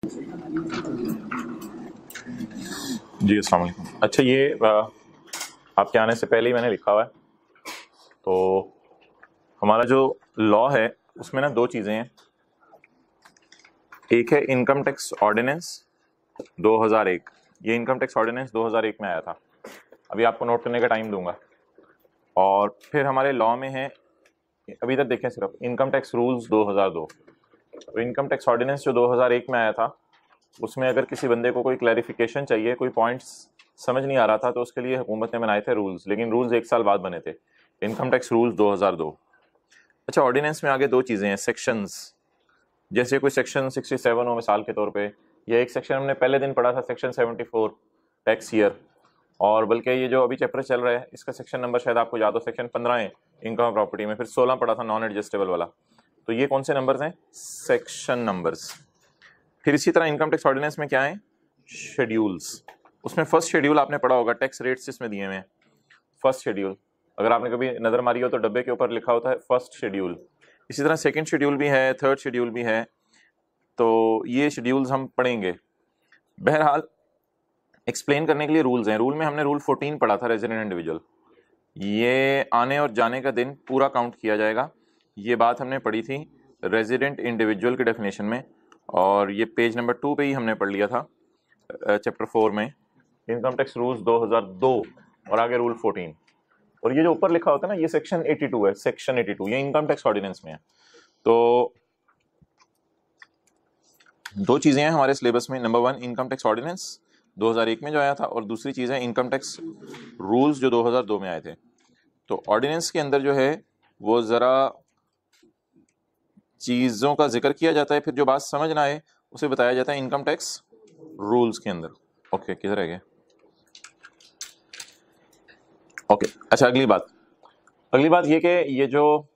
जी अस्सलाम वालेकुम। अच्छा, ये आपके आने से पहले ही मैंने लिखा हुआ है। तो हमारा जो लॉ है उसमें ना दो चीज़ें हैं। एक है इनकम टैक्स ऑर्डिनेंस 2001। ये इनकम टैक्स ऑर्डिनेंस 2001 में आया था। अभी आपको नोट करने का टाइम दूंगा। और फिर हमारे लॉ में है, अभी तक देखें सिर्फ इनकम टैक्स रूल्स 2002। तो इनकम टैक्स ऑर्डिनेंस जो 2001 में आया था उसमें अगर किसी बंदे को कोई क्लैरिफिकेशन चाहिए, कोई पॉइंट्स समझ नहीं आ रहा था, तो उसके लिए हुकूमत ने बनाए थे रूल्स। लेकिन रूल्स 1 साल बाद बने थे, इनकम टैक्स रूल्स 2002। अच्छा, ऑर्डिनेंस में आगे दो चीज़ें हैं, सेक्शंस। जैसे कोई सेक्शन 67 हो मिसाल के तौर पे, या एक सेक्शन हमने पहले दिन पढ़ा था सेक्शन 74 टैक्स ईयर, और बल्कि ये जो अभी चैप्टर चल रहा है इसका सेक्शन नंबर शायद आपको याद हो, सेक्शन 15 है इनकम प्रॉपर्टी में। फिर 16 पढ़ा था नॉन एडजस्टेबल वाला। तो ये कौन से नंबर्स हैं? Section numbers. फिर इसी तरह इनकम टैक्स ऑर्डिनेंस में क्या है? शेड्यूल्स। उसमें फर्स्ट शेड्यूल आपने पढ़ा होगा, टैक्स रेट्स इसमें दिए हुए हैं। फर्स्ट शेड्यूल अगर आपने कभी नज़र मारी हो तो डब्बे के ऊपर लिखा होता है फर्स्ट शेड्यूल। इसी तरह सेकंड शेड्यूल भी है, थर्ड शेड्यूल भी है। तो ये शेड्यूल्स हम पढ़ेंगे। बहरहाल एक्सप्लेन करने के लिए रूल्स हैं। रूल में हमने रूल 14 पढ़ा था, रेजिडेंट इंडिविजुअल। ये आने और जाने का दिन पूरा काउंट किया जाएगा। ये बात हमने पढ़ी थी रेजिडेंट इंडिविजुअल के डेफिनेशन में, और ये पेज नंबर 2 पे ही हमने पढ़ लिया था चैप्टर 4 में, इनकम टैक्स रूल्स 2002 और आगे रूल 14। और ये जो ऊपर लिखा होता है ना, ये सेक्शन 82 है, सेक्शन 82 ये इनकम टैक्स ऑर्डिनेंस में है। तो दो चीज़ें हैं हमारे सिलेबस में, नंबर 1 इनकम टैक्स ऑर्डिनेंस 2001 में जो आया था, और दूसरी चीज़ है इनकम टैक्स रूल्स जो 2002 में आए थे। तो ऑर्डिनेंस के अंदर जो है वो ज़रा चीज़ों का जिक्र किया जाता है, फिर जो बात समझ ना आए उसे बताया जाता है इनकम टैक्स रूल्स के अंदर। ओके, किधर है गया? ओके, अच्छा, अगली बात ये कि ये जो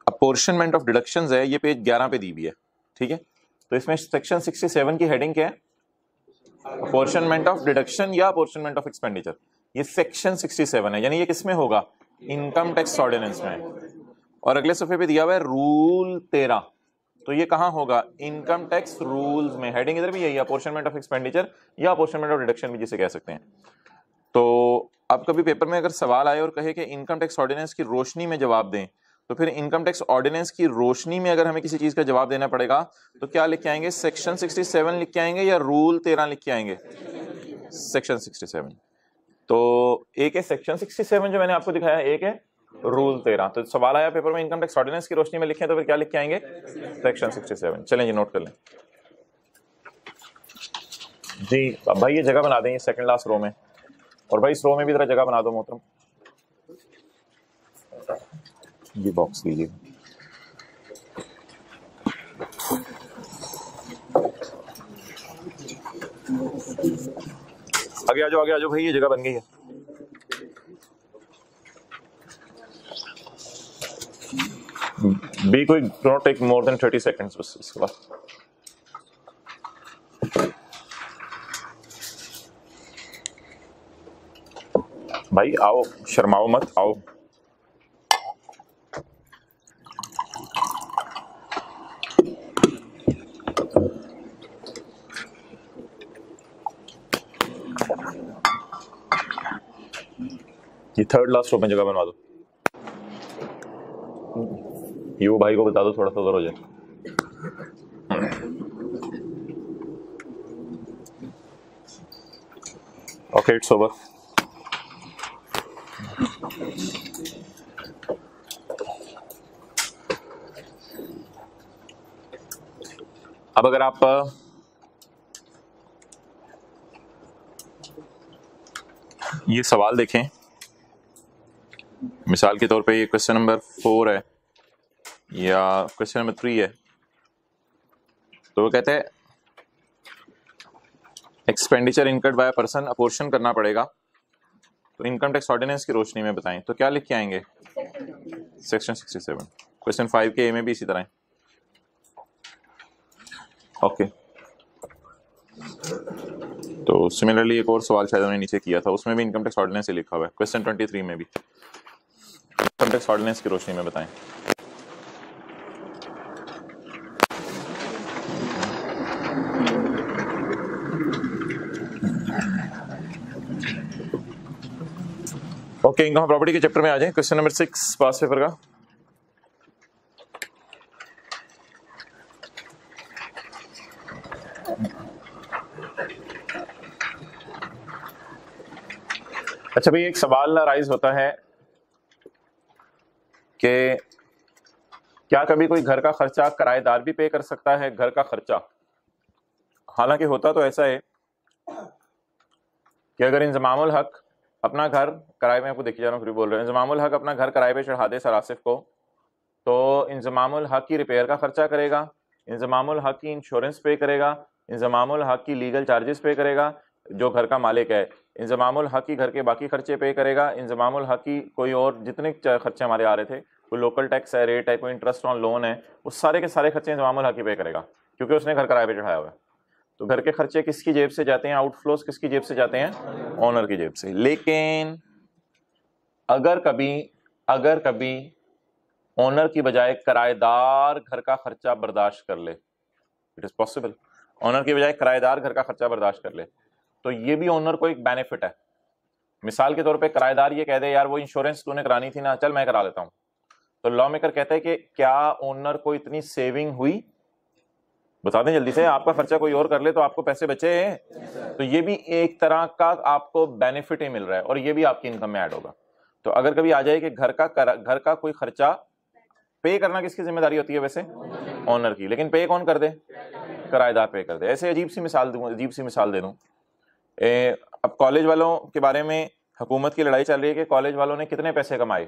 अपोर्शनमेंट ऑफ डिडक्शंस है ये पेज 11 पे दी हुई है, ठीक है। तो इसमें सेक्शन 67 की हेडिंग क्या है? अपोर्शनमेंट ऑफ डिडक्शन या अपोर्शनमेंट ऑफ एक्सपेंडिचर। ये सेक्शन 67 है, यानी ये किसमें होगा? इनकम टैक्स ऑर्डिनेंस में। और अगले सफे पे दिया हुआ है रूल 13, तो ये कहां होगा? इनकम टैक्स रूल्स में। हेडिंग इधर भी यही है, अपोर्शनमेंट ऑफ एक्सपेंडिचर या अपोर्शनमेंट ऑफ डिडक्शन भी जिसे कह सकते हैं। तो अब कभी पेपर में अगर सवाल आए और कहे कि इनकम टैक्स ऑर्डिनेंस की रोशनी में जवाब दें, तो फिर इनकम टैक्स ऑर्डिनेंस की रोशनी में अगर हमें किसी चीज का जवाब देना पड़ेगा तो क्या लिख के आएंगे? सेक्शन 67 लिख के आएंगे या रूल 13 लिख के आएंगे? सेक्शन 67। तो एक है सेक्शन 67 जो मैंने आपको दिखाया, एक है रूल 13। तो सवाल आया पेपर में इनकम टैक्स ऑर्डिनेंस की रोशनी में लिखें तो फिर क्या लिख के आएंगे? सेक्शन 67। चलें जी, नोट कर लें जी। अब भाई ये जगह बना दें सेकंड लास्ट रो में, और भाई इस रो में भी जरा जगह बना दो मोहतरम। ये बॉक्स लीजिए। आगे आ जाओ भाई, ये जगह बन गई है। बी कोई don't take more than 30 seconds बस इसके बाद। भाई आओ, शर्माओ मत, आओ। ये थर्ड लास्ट रो में जगह बनवा दो। यू भाई को बता दो थोड़ा सा उधर हो जाए। Okay, it's over. अब अगर आप ये सवाल देखें, मिसाल के तौर पे ये क्वेश्चन नंबर 4 है या क्वेश्चन नंबर 3 है, तो वो कहते हैं expenditure incurred by person apportion करना पड़ेगा, तो इनकम टैक्स ऑर्डिनेंस की रोशनी में बताएं। तो क्या लिख के आएंगे? सेक्शन 67। क्वेश्चन 5 के ए में भी इसी तरह है। ओके, तो सिमिलरली एक और सवाल शायद उन्होंने नीचे किया था, उसमें भी इनकम टैक्स ऑर्डिनेंस ही लिखा हुआ है। क्वेश्चन 23 में भी इनकम टैक्स ऑर्डिनेंस की रोशनी में बताएं। ओके, इनकम प्रॉपर्टी के चैप्टर में आ जाए। क्वेश्चन नंबर 6 पास पेपर का। अच्छा भाई, एक सवाल राइज होता है कि क्या कभी कोई घर का खर्चा किराएदार भी पे कर सकता है? घर का खर्चा, हालांकि होता तो ऐसा है कि अगर इंजमामुल हक अपना घर किराए में, आपको देखिए जा रहा हूँ फिर बोल रहे हैं, इंजमामुल हक अपना घर किराए पे चढ़ा दे सर आसिफ को, तो इंजमामुल हक की रिपेयर का खर्चा करेगा, इंजमामुल हक की इंश्योरेंस पे करेगा, इंजमामुल हक की लीगल चार्जेस पे करेगा जो घर का मालिक है, इंजमामुल हक की घर के बाकी खर्चे पे करेगा, इंजमामुल हक की कोई और जितने खर्चे हमारे आ रहे थे, कोई लोकल टैक्स है, रेट है, कोई इंटरेस्ट ऑन लोन है, वो सारे के सारे खर्चे इंजमामुल हक ही पे करेगा क्योंकि उसने घर किराए पे चढ़ाया हुआ है। तो घर के खर्चे किसकी जेब से जाते हैं? आउटफ्लोस किसकी जेब से जाते हैं? ओनर की जेब से। लेकिन अगर कभी ओनर की बजाय किराएदार घर का खर्चा बर्दाश्त कर ले, इट इज पॉसिबल, ओनर की बजाय किराएदार घर का खर्चा बर्दाश्त कर ले, तो ये भी ओनर को एक बेनिफिट है। मिसाल के तौर पे किराएदार ये कह दे यार वो इंश्योरेंस तूने करानी थी ना, चल मैं करा लेता हूं, तो लॉ मेकर कहता है कि क्या ओनर को इतनी सेविंग हुई? बता दें जल्दी से, आपका खर्चा कोई और कर ले तो आपको पैसे बचे हैं, तो ये भी एक तरह का आपको बेनिफिट ही मिल रहा है और ये भी आपकी इनकम में ऐड होगा। तो अगर कभी आ जाए कि घर का कोई खर्चा पे करना किसकी जिम्मेदारी होती है? वैसे ओनर की, लेकिन पे कौन कर दे? किराएदार पे कर दे। ऐसे अजीब सी मिसाल दे दूं, अब कॉलेज वालों के बारे में हुकूमत की लड़ाई चल रही है कि कॉलेज वालों ने कितने पैसे कमाए।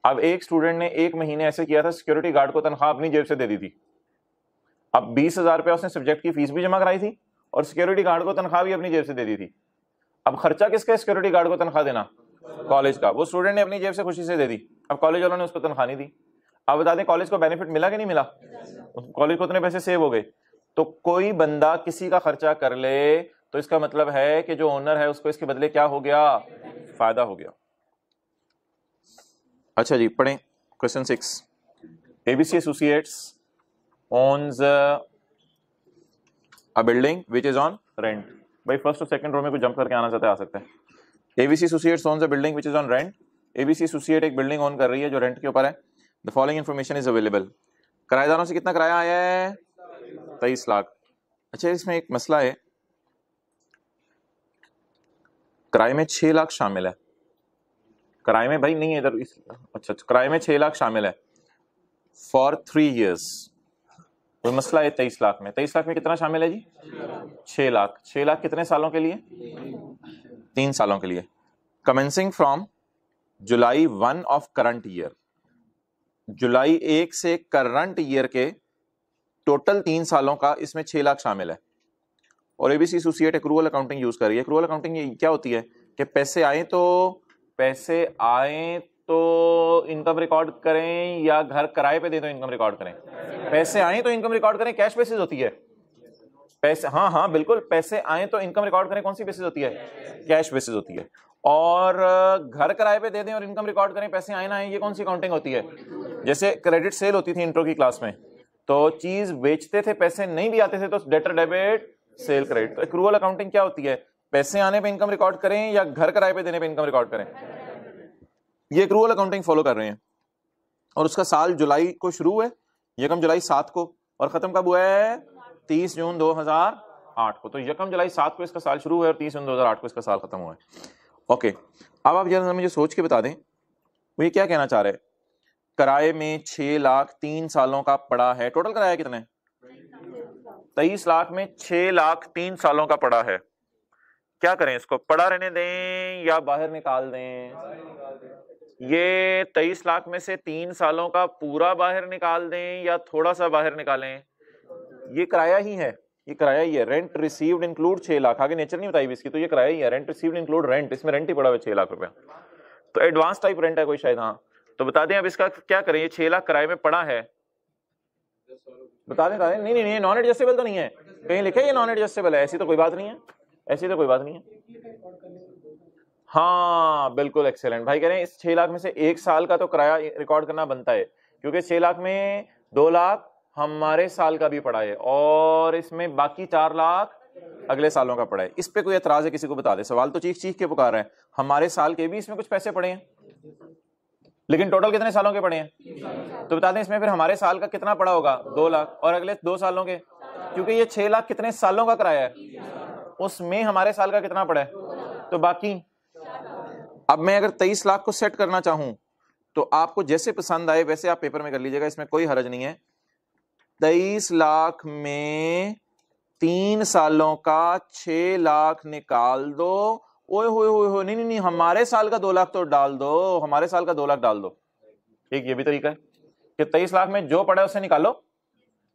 अब एक स्टूडेंट ने एक महीने ऐसे किया था, सिक्योरिटी गार्ड को तनख्वाह अपनी जेब से दे दी थी। अब 20,000 रुपया उसने सब्जेक्ट की फीस भी जमा कराई थी और सिक्योरिटी गार्ड को तनख्वाह भी अपनी जेब से दे दी थी। अब खर्चा किसका है? सिक्योरिटी गार्ड को तनख्वाह देना, कॉलेज का। वो स्टूडेंट ने अपनी जेब से खुशी से दे दी, अब कॉलेज वालों ने उसको तनख्वाह नहीं दी। अब बता दें कॉलेज को बेनिफिट मिला कि नहीं मिला? कॉलेज को उतने पैसे सेव हो गए। तो कोई बंदा किसी का खर्चा कर ले तो इसका मतलब है कि जो ओनर है उसको इसके बदले क्या हो गया? फायदा हो गया। अच्छा जी, पढ़ें question 6। ABC Associates owns a building which is on rent। भाई फर्स्ट और सेकंड रो में कुछ जंप करके आना चाहते आ सकते हैं। ABC Associates owns a building which is on rent। ABC Associate एक बिल्डिंग ओन कर रही है जो रेंट के ऊपर है। The following information is available। किराएदारों से कितना किराया आया है? 23 लाख। अच्छा, इसमें एक मसला है, किराए में 6 लाख शामिल है। किराए में भाई नहीं है इधर, अच्छा किराए में 6 लाख शामिल है फॉर 3 years। कोई मसला है 23 लाख में? 23 लाख में कितना शामिल है जी? 6 लाख। 6 लाख कितने सालों के लिए? 3 सालों के लिए। Commencing from July 1 of current year, जुलाई 1 से करंट ईयर के टोटल 3 सालों का इसमें 6 लाख शामिल है। और ABC associate accrual accounting use कर रही है। एक्रूअल अकाउंटिंग क्या होती है कि पैसे आए तो इनकम रिकॉर्ड करें या घर किराए पे दे तो इनकम रिकॉर्ड करें? पैसे आए तो इनकम रिकॉर्ड करें, कैश बेसिस होती है। पैसे, हाँ बिल्कुल, पैसे आए तो इनकम रिकॉर्ड करें, कौन सी बेसिस होती है? कैश बेसिस होती है। और घर किराए पे दे दें और इनकम रिकॉर्ड करें, पैसे आए ना आए, ये कौन सी अकाउंटिंग होती है? जैसे क्रेडिट सेल होती थी इंट्रो की क्लास में, तो चीज बेचते थे, पैसे नहीं भी आते थे तो डेटर डेबिट सेल क्रेडिट। तो एक्रूअल अकाउंटिंग क्या होती है? पैसे आने पे इनकम रिकॉर्ड करें या घर किराए पे देने पे इनकम रिकॉर्ड करें, ये एक्रूअल अकाउंटिंग फॉलो कर रहे हैं। और उसका साल जुलाई को शुरू है, यकम जुलाई 7 को, और खत्म कब हुआ है? 30 जून 2008 को। तो यकम जुलाई 7 को इसका साल शुरू है और 30 जून 2008 को इसका साल खत्म हुआ है। ओके, अब आप जरा मुझे सोच के बता दें वो ये क्या कहना चाह रहे हैं। किराए में 6 लाख 3 सालों का पड़ा है। टोटल किराया कितने? 23 लाख में 6 लाख 3 सालों का पड़ा है। क्या करें, इसको पड़ा रहने दें या बाहर निकाल दें? ये 23 लाख में से 3 सालों का पूरा बाहर निकाल दें या थोड़ा सा बाहर निकालें? ये किराया ही है, ये किराया ही है। रेंट रिसीव्ड इंक्लूड 6 लाख, आगे नेचर नहीं बताई इसकी, तो ये किराया ही है। रेंट रिसीव्ड इंक्लूड रेंट, इसमें रेंट ही पड़ा हुआ 6 लाख रुपया, तो एडवांस टाइप रेंट है कोई शायद। हाँ, तो बता दें अब इसका क्या करें। ये 6 लाख किराए में पड़ा है, बता दें। नहीं, नॉन एडजस्टेबल तो नहीं है, कहीं लिखा है ये नॉन एडजस्टेबल है? ऐसी तो कोई बात नहीं है, ऐसी तो कोई बात नहीं है। हाँ बिल्कुल, एक्सेलेंट भाई कह रहे हैं इस 6 लाख में से 1 साल का तो किराया रिकॉर्ड करना बनता है, क्योंकि 6 लाख में 2 लाख हमारे साल का भी पड़ा है और इसमें बाकी 4 लाख अगले सालों का पड़ा है। इस पे कोई एतराज है किसी को बता दे, सवाल तो चीख चीख के पुकार रहा है। हमारे साल के भी इसमें कुछ पैसे पड़े हैं, लेकिन टोटल कितने सालों के पड़े हैं? तो बता दें इसमें फिर हमारे साल का कितना पड़ा होगा? 2 लाख, और अगले 2 सालों के, क्योंकि ये 6 लाख कितने सालों का किराया है, उसमें हमारे साल का कितना पड़ा है? तो बाकी अब मैं अगर 23 लाख को सेट करना चाहूं तो आपको जैसे पसंद आए वैसे आप पेपर में कर लीजिएगा, इसमें कोई हर्ज नहीं है। 23 लाख में 3 सालों का 6 लाख निकाल दो। ओए होए होए होए, नहीं नहीं नहीं, हमारे साल का 2 लाख तो डाल दो, हमारे साल का 2 लाख डाल दो। एक ये भी तरीका है कि 23 लाख में जो पड़ा है उससे निकालो,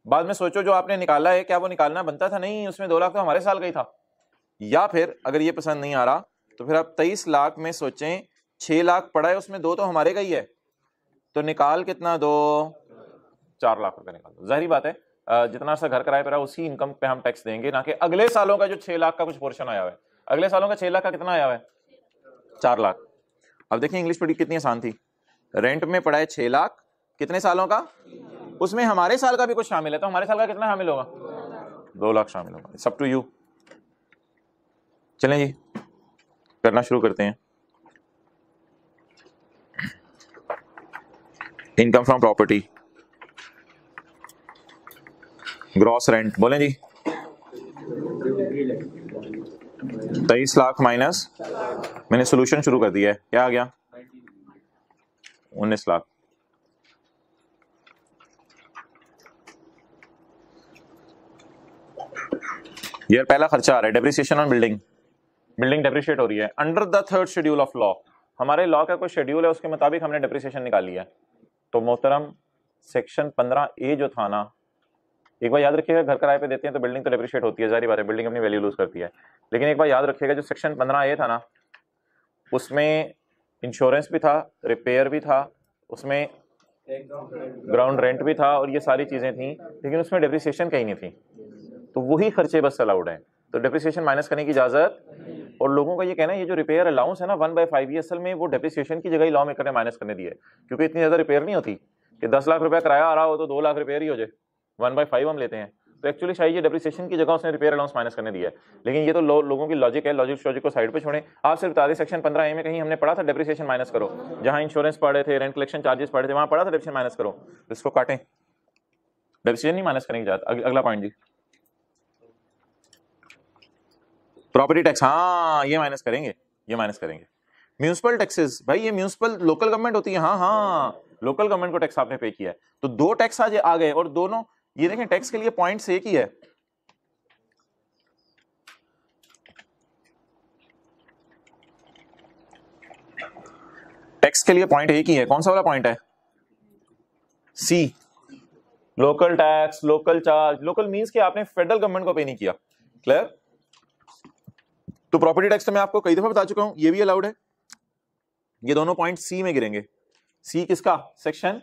बाद में सोचो जो आपने निकाला है क्या वो निकालना बनता था? नहीं, उसमें 2 लाख तो हमारे साल का ही था। या फिर अगर ये पसंद नहीं आ रहा तो फिर आप 23 लाख में सोचें 6 लाख पड़ा है, उसमें 2 तो हमारे का ही है, तो निकाल कितना दो? 4 लाख रुपए निकाल दो। जाहिर बात है जितना सा घर किराए पर है उसी इनकम पे हम टैक्स देंगे, ना कि अगले सालों का जो 6 लाख का कुछ पोर्शन आया हुआ है। अगले सालों का 6 लाख का कितना आया हुआ है? 4 लाख। अब देखिए इंग्लिश पढ़ी कितनी आसान थी। रेंट में पड़ा है 6 लाख, कितने सालों का? उसमें हमारे साल का भी कुछ शामिल है, तो हमारे साल का कितना शामिल होगा? 2 लाख शामिल होगा। It's up to you. चलें जी करना शुरू करते हैं। Income from property, gross rent, बोलें जी। 23 लाख माइनस, मैंने सोल्यूशन शुरू कर दिया है, क्या आ गया? 19 लाख। यार पहला खर्चा आ रहा है depreciation on building. Building depreciate हो रही है under the 3rd schedule of law. हमारे लॉ का कोई शेड्यूल है उसके मुताबिक हमने डेप्रिसिएशन निकाली है। तो मोहतरम सेक्शन 15A जो था ना, एक बार याद रखिएगा, घर किराए पे देते हैं तो बिल्डिंग तो डेप्रिशिएट होती है, जारी बात है, बिल्डिंग अपनी वैल्यू लूज करती है। लेकिन एक बार याद रखिएगा जो सेक्शन 15A था ना, उसमें इंश्योरेंस भी था, रिपेयर भी था, उसमें ग्राउंड रेंट भी था और ये सारी चीजें थी, लेकिन उसमें डेप्रिसिएशन कहीं नहीं थी। तो वही खर्चे बस अलाउड हैं, तो डेप्रिसिएशन माइनस करने की इजाजत। और लोगों का ये कहना है ये जो रिपेयर अलाउंस है ना 1/5, ये असल में वो डेप्रिसिएशन की जगह ही लॉ मेकर ने माइनस करने दिया है, क्योंकि इतनी ज्यादा रिपेयर नहीं होती कि 10 लाख रुपया किराया आ रहा हो तो 2 लाख रिपेयर ही हो जाए, 1/5 हम लेते हैं। तो एक्चुअली शायद ये डेप्रिसिएशन की जगह उसने रिपेयर अलाउंस माइनस करने दिया है। लेकिन ये तो लोगों की लॉजिक है, लॉजिक को साइड पे छोड़ें। आप सिर्फ बता दें सेक्शन 15A में कहीं हमने पढ़ा था डेप्रिसिएशन माइनस करो? जहां इंश्योरेंस पढ़े थे, रेंट कलेक्शन चार्जेस पढ़े थे, वहां पढ़ा था डेप्रिसिएशन माइनस करो? इसको काटें, डेप्रिसिएशन नहीं माइनस करने की इजाजत। अगला पॉइंट जी, प्रॉपर्टी टैक्स, हाँ ये माइनस करेंगे, ये माइनस करेंगे। म्यूनिसिपल टैक्सेस, भाई ये म्यूनिसिपल लोकल गवर्नमेंट होती है, हाँ हाँ लोकल गवर्नमेंट को टैक्स आपने पे किया है, तो 2 टैक्स आज आ गए, और दोनों ये देखें टैक्स के लिए पॉइंट्स एक ही है। टैक्स के लिए पॉइंट एक ही है, कौन सा वाला पॉइंट है? C, local tax, local charge. Local means कि आपने फेडरल गवर्नमेंट को पे नहीं किया। क्लियर? तो प्रॉपर्टी टैक्स तो मैं आपको कई दफा बता चुका हूं, ये भी अलाउड है। ये दोनों पॉइंट सी में गिरेंगे। सी किसका? सेक्शन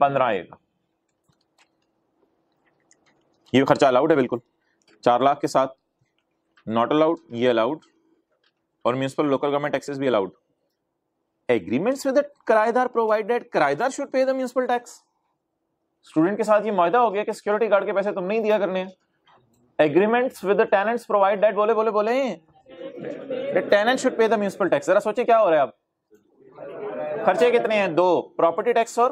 15A का। ये खर्चा अलाउड है बिल्कुल, 4 लाख के साथ नॉट अलाउड, ये अलाउड, और म्यूनिसिपल लोकल गवर्नमेंट टैक्सेस भी अलाउड। एग्रीमेंट्स विद द किराएदार प्रोवाइडेड किराएदार should pay the municipal tax. Student के साथ ये मुआहदा हो गया कि सिक्योरिटी गार्ड के पैसे तुम नहीं दिया करने हैं। Agreements with the tenants provide that, बोले बोले बोले the tenant should pay the municipal tax. जरा सोचिए क्या हो रहा है अब, खर्चे कितने हैं? 2, प्रॉपर्टी टैक्स और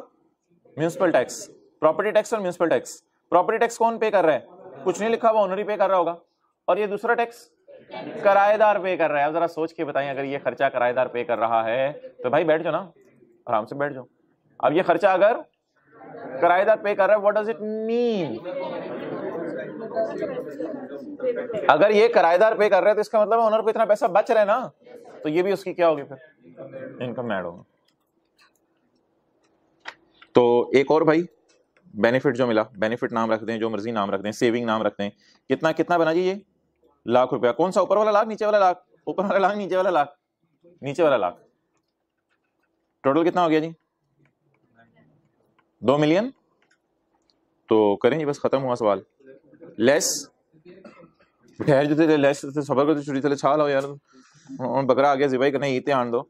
म्यूनिसिपल टैक्स। प्रॉपर्टी टैक्स और म्यूनिसिपल टैक्स। प्रॉपर्टी टैक्स कौन पे कर रहा है? कुछ नहीं लिखा हुआ, ओनर ही पे कर रहा होगा। और ये दूसरा टैक्स किराएदार पे कर रहा है। अब जरा सोच के बताएं, अगर ये खर्चा किराएदार पे कर रहा है तो भाई बैठ जाओ ना, आराम से बैठ जाओ। अब ये खर्चा अगर किराएदार पे कर रहा है, व्हाट डज इट मीन? अगर ये किराएदार पे कर रहा है तो इसका मतलब ओनर को इतना पैसा बच रहा है ना, तो ये भी उसकी क्या होगी फिर? इनकम ऐड होगा। तो एक और भाई बेनिफिट जो मिला, बेनिफिट नाम रख दें, जो मर्जी नाम रख दें, सेविंग नाम रख दें। कितना कितना बना जी ये? लाख रुपया। कौन सा, ऊपर वाला लाख नीचे वाला लाख? ऊपर वाला लाख नीचे वाला लाख? नीचे वाला लाख। टोटल कितना हो गया जी? 2 मिलियन। तो करें जी, बस खत्म हुआ सवाल। लेस ठहर जो थे लेस सबर को छुरी थले छाल हो यार, बकरा आ गया जिबाई करने, ये ध्यान दो।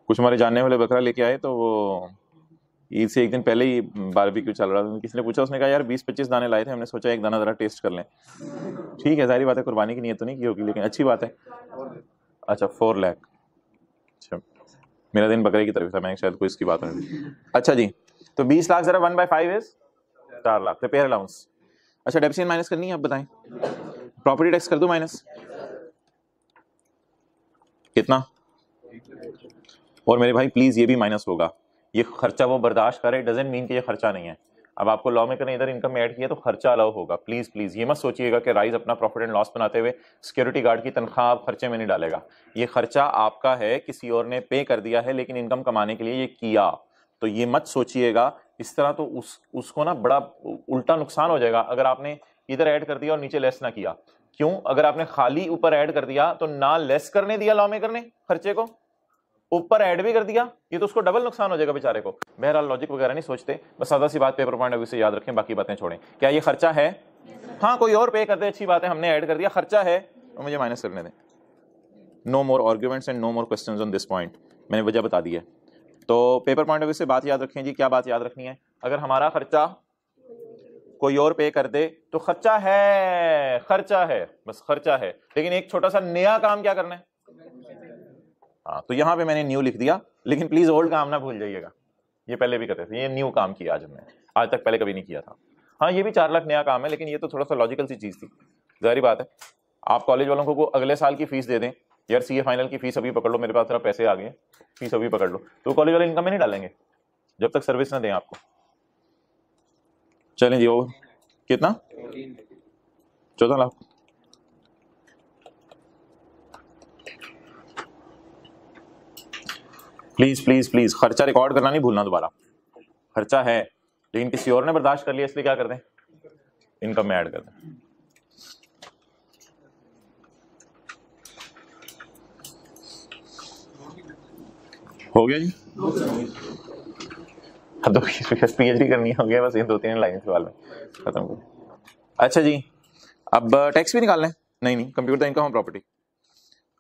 कुछ हमारे जानने वाले बकरा लेके आए तो वो ईद से एक दिन पहले ही बारबेक्यू चल रहा था, किसी ने पूछा, उसने कहा यार 20-25 दाने लाए थे, हमने सोचा एक दाना जरा टेस्ट कर लें। ठीक है, सारी बात है, कुर्बानी की नीयत तो नहीं की होगी, लेकिन अच्छी बात है। अच्छा 4 लाख, अच्छा मेरा दिन बकरे की तरफ था, मैंने शायद कोई इसकी बात नहीं। अच्छा जी, तो 20 लाख जरा 1/5 इज 4 लाख रिपेयर अलाउंस। अच्छा डेप्रिसिएशन माइनस करनी है, आप बताएं, प्रॉपर्टी टैक्स कर दो माइनस, कितना? और मेरे भाई प्लीज ये भी माइनस होगा, ये खर्चा वो बर्दाश्त करे, डजंट मीन कि ये खर्चा नहीं है। अब आपको लॉ में करने इधर इनकम में ऐड किया तो खर्चा अलाउ होगा। प्लीज प्लीज ये मत सोचिएगा कि राइज अपना प्रॉफिट एंड लॉस बनाते हुए सिक्योरिटी गार्ड की तनख्वाह आप खर्चे में नहीं डालेगा। ये खर्चा आपका है, किसी और ने पे कर दिया है, लेकिन इनकम कमाने के लिए ये किया, तो ये मत सोचिएगा इस तरह, तो उसको ना बड़ा उल्टा नुकसान हो जाएगा अगर आपने इधर ऐड कर दिया और नीचे लेस ना किया। क्यों? अगर आपने खाली ऊपर ऐड कर दिया तो ना लेस करने दिया लॉ में करने खर्चे को, ऊपर ऐड भी कर दिया, ये तो उसको डबल नुकसान हो जाएगा बेचारे को। बहरहाल लॉजिक वगैरह नहीं सोचते, बस सादा सी बात पेपर पॉइंट ऑफ व्यू से याद रखें, बाकी बातें छोड़ें। क्या ये खर्चा है? हाँ, कोई और पे कर दे, अच्छी बात है, हमने ऐड कर दिया, खर्चा है और मुझे माइनस करने दें। No more arguments and no more questions on this point, मैंने वजह बता दी है। तो पेपर पॉइंट ऑफ व्यू से बात याद रखें जी। क्या बात याद रखनी है? अगर हमारा खर्चा कोई और पे कर दे तो खर्चा है, खर्चा है, बस खर्चा है, लेकिन एक छोटा सा नया काम क्या करना है? हाँ, तो यहां पे मैंने न्यू लिख दिया, लेकिन प्लीज ओल्ड काम ना भूल जाइएगा, ये पहले भी करते थे, ये न्यू काम किया आज हमने, आज तक पहले कभी नहीं किया था। हाँ, ये भी 4 लाख नया काम है, लेकिन ये तो थोड़ा सा लॉजिकल सी चीज थी। जाहिर बात है, आप कॉलेज वालों को अगले साल की फीस दे दें, यार सीए फाइनल की फीस अभी पकड़ लो, मेरे पास तरफ पैसे आ गए, फीस अभी पकड़ लो, तो कॉलेज वाले इनकम में नहीं डालेंगे जब तक सर्विस ना दें आपको। चलें जी, ओवर कितना? 14 लाख। प्लीज प्लीज प्लीज खर्चा रिकॉर्ड करना नहीं भूलना दोबारा। खर्चा है, लेकिन किसी और ने बर्दाश्त कर लिया, इसलिए क्या कर दें, इनकम में ऐड कर दें। हो गया जी, तो पीएचडी करनी हो गया, बस ये 2-3 लाइन सवाल में खत्म कर। अच्छा जी, अब टैक्स भी निकालना है? नहीं नहीं, कंप्यूटर इनकम ऑन प्रॉपर्टी।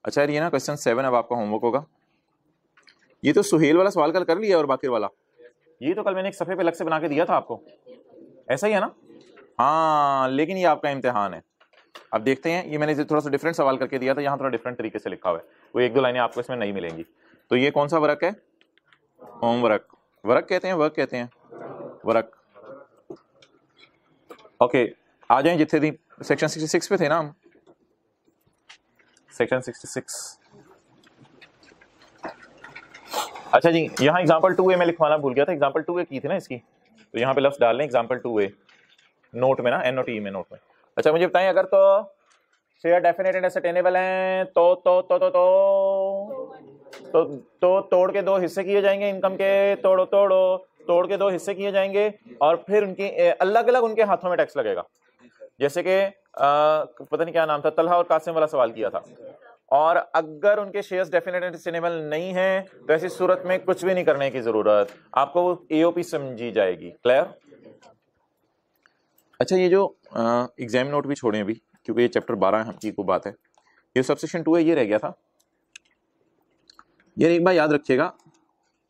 अच्छा यार, ये ना क्वेश्चन 7 अब आपका होमवर्क होगा। ये तो सुहेल वाला सवाल कल कर लिया, और बाकी वाला ये तो कल मैंने एक सफे पे अलग से बना के दिया था आपको, ऐसा ही है ना? हाँ, लेकिन ये आपका इम्तिहान है। अब देखते हैं, ये मैंने थोड़ा सा डिफरेंट सवाल करके दिया था, यहाँ थोड़ा डिफरेंट तरीके से लिखा हुआ है, वो 1-2 लाइनें आपको इसमें नहीं मिलेंगी। तो ये कौन सा वर्क है? होमवर्क। वर्क कहते हैं, वर्क कहते हैं, वर्क। ओके, आ जाए जितने थी, सेक्शन 66 पे थे ना हम, सेक्शन 66। अच्छा जी, यहाँ एग्जाम्पल 2A मैं लिखवाना भूल गया था, एग्जाम्पल 2A की थी ना इसकी, तो यहाँ पे लफ्ज डाल लें एग्जाम्पल 2A नोट में ना, NOT में, नोट में। अच्छा मुझे बताएं, अगर तो शेयर डेफिनेट एंड असर्टेनेबल हैं तो तोड़ के 2 हिस्से किए जाएंगे इनकम के, तोड़ के 2 हिस्से किए जाएंगे, और फिर उनकी अलग अलग उनके हाथों में टैक्स लगेगा। जैसे कि पता नहीं क्या नाम था, तलहा और कासिम वाला सवाल किया था। और अगर उनके शेयर्स डेफिनेट एंड सस्टेनेबल नहीं है तो ऐसी सूरत में कुछ भी नहीं करने की जरूरत, आपको AOP समझी जाएगी। क्लियर? अच्छा, ये जो एग्जाम नोट भी छोड़े अभी, क्योंकि ये चैप्टर 12 की को बात है, ये सबसेक्शन 2 है, ये रह गया था। यार एक बार याद रखिएगा,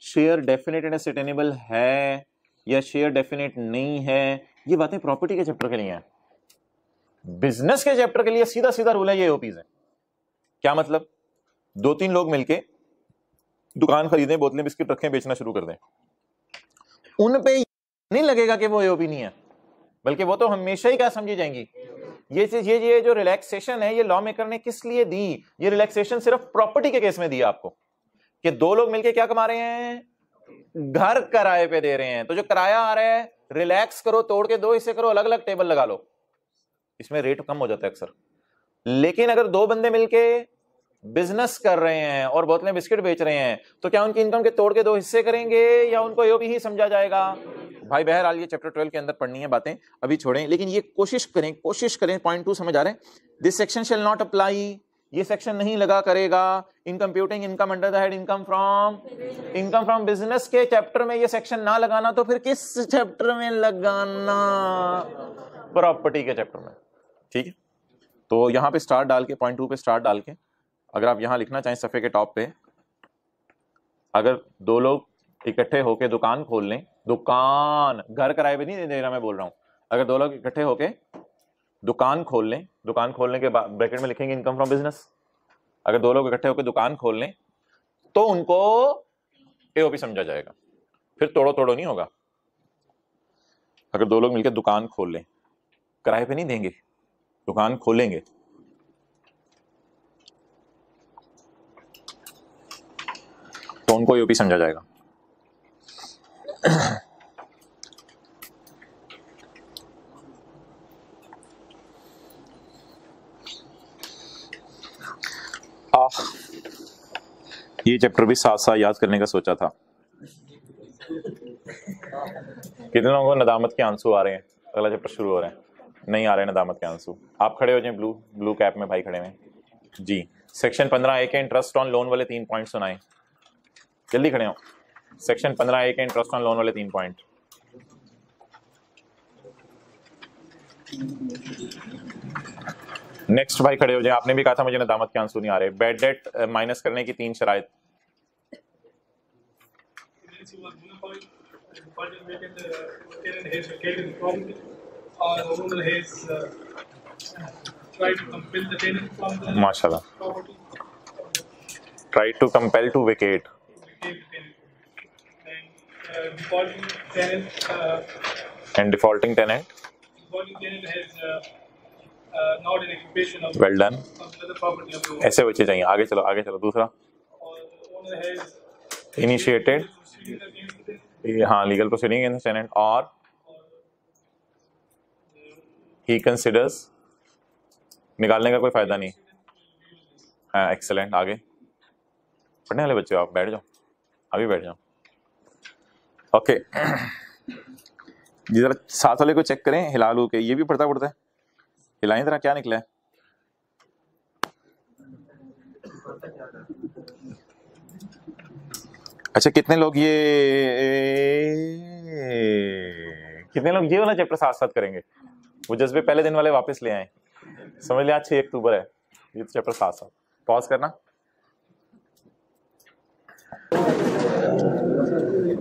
शेयर डेफिनेट एंड सस्टेनेबल है या शेयर डेफिनेट नहीं है, ये बातें प्रॉपर्टी के चैप्टर के लिए हैं। बिजनेस के चैप्टर के लिए सीधा सीधा रूल है, ये AOPs है। क्या मतलब? 2-3 लोग मिलके दुकान खरीदें, बोतलें बिस्किट रखें, बेचना शुरू कर दें, उन पे नहीं लगेगा कि वो AOP नहीं है, बल्कि वो तो हमेशा ही क्या समझी जाएंगी। ये जो रिलैक्सेशन है, ये लॉ मेकर ने किस लिए दी? ये रिलैक्सेशन सिर्फ प्रॉपर्टी के केस में दी आपको, कि 2 लोग मिलके क्या कमा रहे हैं, घर किराए पे दे रहे हैं, तो जो किराया आ रहा है, रिलैक्स करो, तोड़ के 2 हिस्से करो, अलग अलग टेबल लगा लो, इसमें रेट कम हो जाता है अक्सर। लेकिन अगर 2 बंदे मिलके बिजनेस कर रहे हैं और बोतलें बिस्किट बेच रहे हैं, तो क्या उनकी इनकम के तोड़ के 2 हिस्से करेंगे या उनको AOP ही समझा जाएगा? भाई बहरहाल ये चैप्टर 12 के अंदर पढ़नी है बातें, अभी छोड़ें, लेकिन ये कोशिश करें, पॉइंट 2 समझ आ रहे हैं। This section shall not apply, ये सेक्शन नहीं लगा करेगा in computing income under the head income from business के चैप्टर में ये सेक्शन ना लगाना, तो फिर किस चैप्टर में लगाना? प्रॉपर्टी के चैप्टर में। ठीक है, तो यहां पे स्टार डाल के, पॉइंट 2 पे स्टार डाल के, अगर आप यहां लिखना चाहें सफे के टॉप पे, अगर 2 लोग इकट्ठे होकर दुकान खोल लें, दुकान, घर किराए पे नहीं दे रहा मैं बोल रहा हूं। अगर दो लोग इकट्ठे होके दुकान खोल लें, दुकान खोलने के बाद ब्रैकेट में लिखेंगे इनकम फ्रॉम बिजनेस। अगर दो लोग इकट्ठे होकर दुकान खोल लें तो उनको एओपी समझा जाएगा, फिर तोड़ो तोड़ो नहीं होगा। अगर दो लोग मिलकर दुकान खोल लें, किराए पे नहीं देंगे, दुकान खोलेंगे, तो उनको एओपी समझा जाएगा। ये चैप्टर भी साथ साथ याद करने का सोचा था। कितने लोगों को नदामत के आंसू आ रहे हैं? अगला चैप्टर शुरू हो रहा है, नहीं आ रहे नदामत के आंसू। आप खड़े हो जाए, ब्लू कैप में भाई खड़े हैं जी। सेक्शन 15A के इंटरेस्ट ऑन लोन वाले 3 पॉइंट सुनाए, जल्दी खड़े हो। सेक्शन 15A के इंटरेस्ट ऑन लोन वाले 3 पॉइंट। नेक्स्ट भाई खड़े हो जाए। आपने भी कहा था मुझे नदामत के आंसू नहीं आ रहे। बैड डेट माइनस करने की 3 शराइत। माशाल्लाह। Try to compel to vacate. And defaulting tenant. Well done. ऐसे बच्चे चाहिए। आगे चलो, आगे चलो। दूसरा, इनिशिएटेड, हाँ, लीगल प्रोसीडिंग अगेंस्ट टेनेंट, और ही कंसिडर्स, निकालने का कोई फायदा नहीं। हाँ, एक्सेलेंट। आगे पढ़ने वाले बच्चे आप बैठ जाओ, अभी बैठ जाओ। ओके जी, जरा साथ वाले को चेक करें, हिला लू के। ये भी पढ़ता है, हिलाएं जरा, क्या निकला है? अच्छा, कितने लोग ये वाला चैप्टर साथ साथ करेंगे? वो जज्बे पहले दिन वाले वापस ले आए। समझ लिया, 6 अक्टूबर है ये चैप्टर साथ साथ। पॉज करना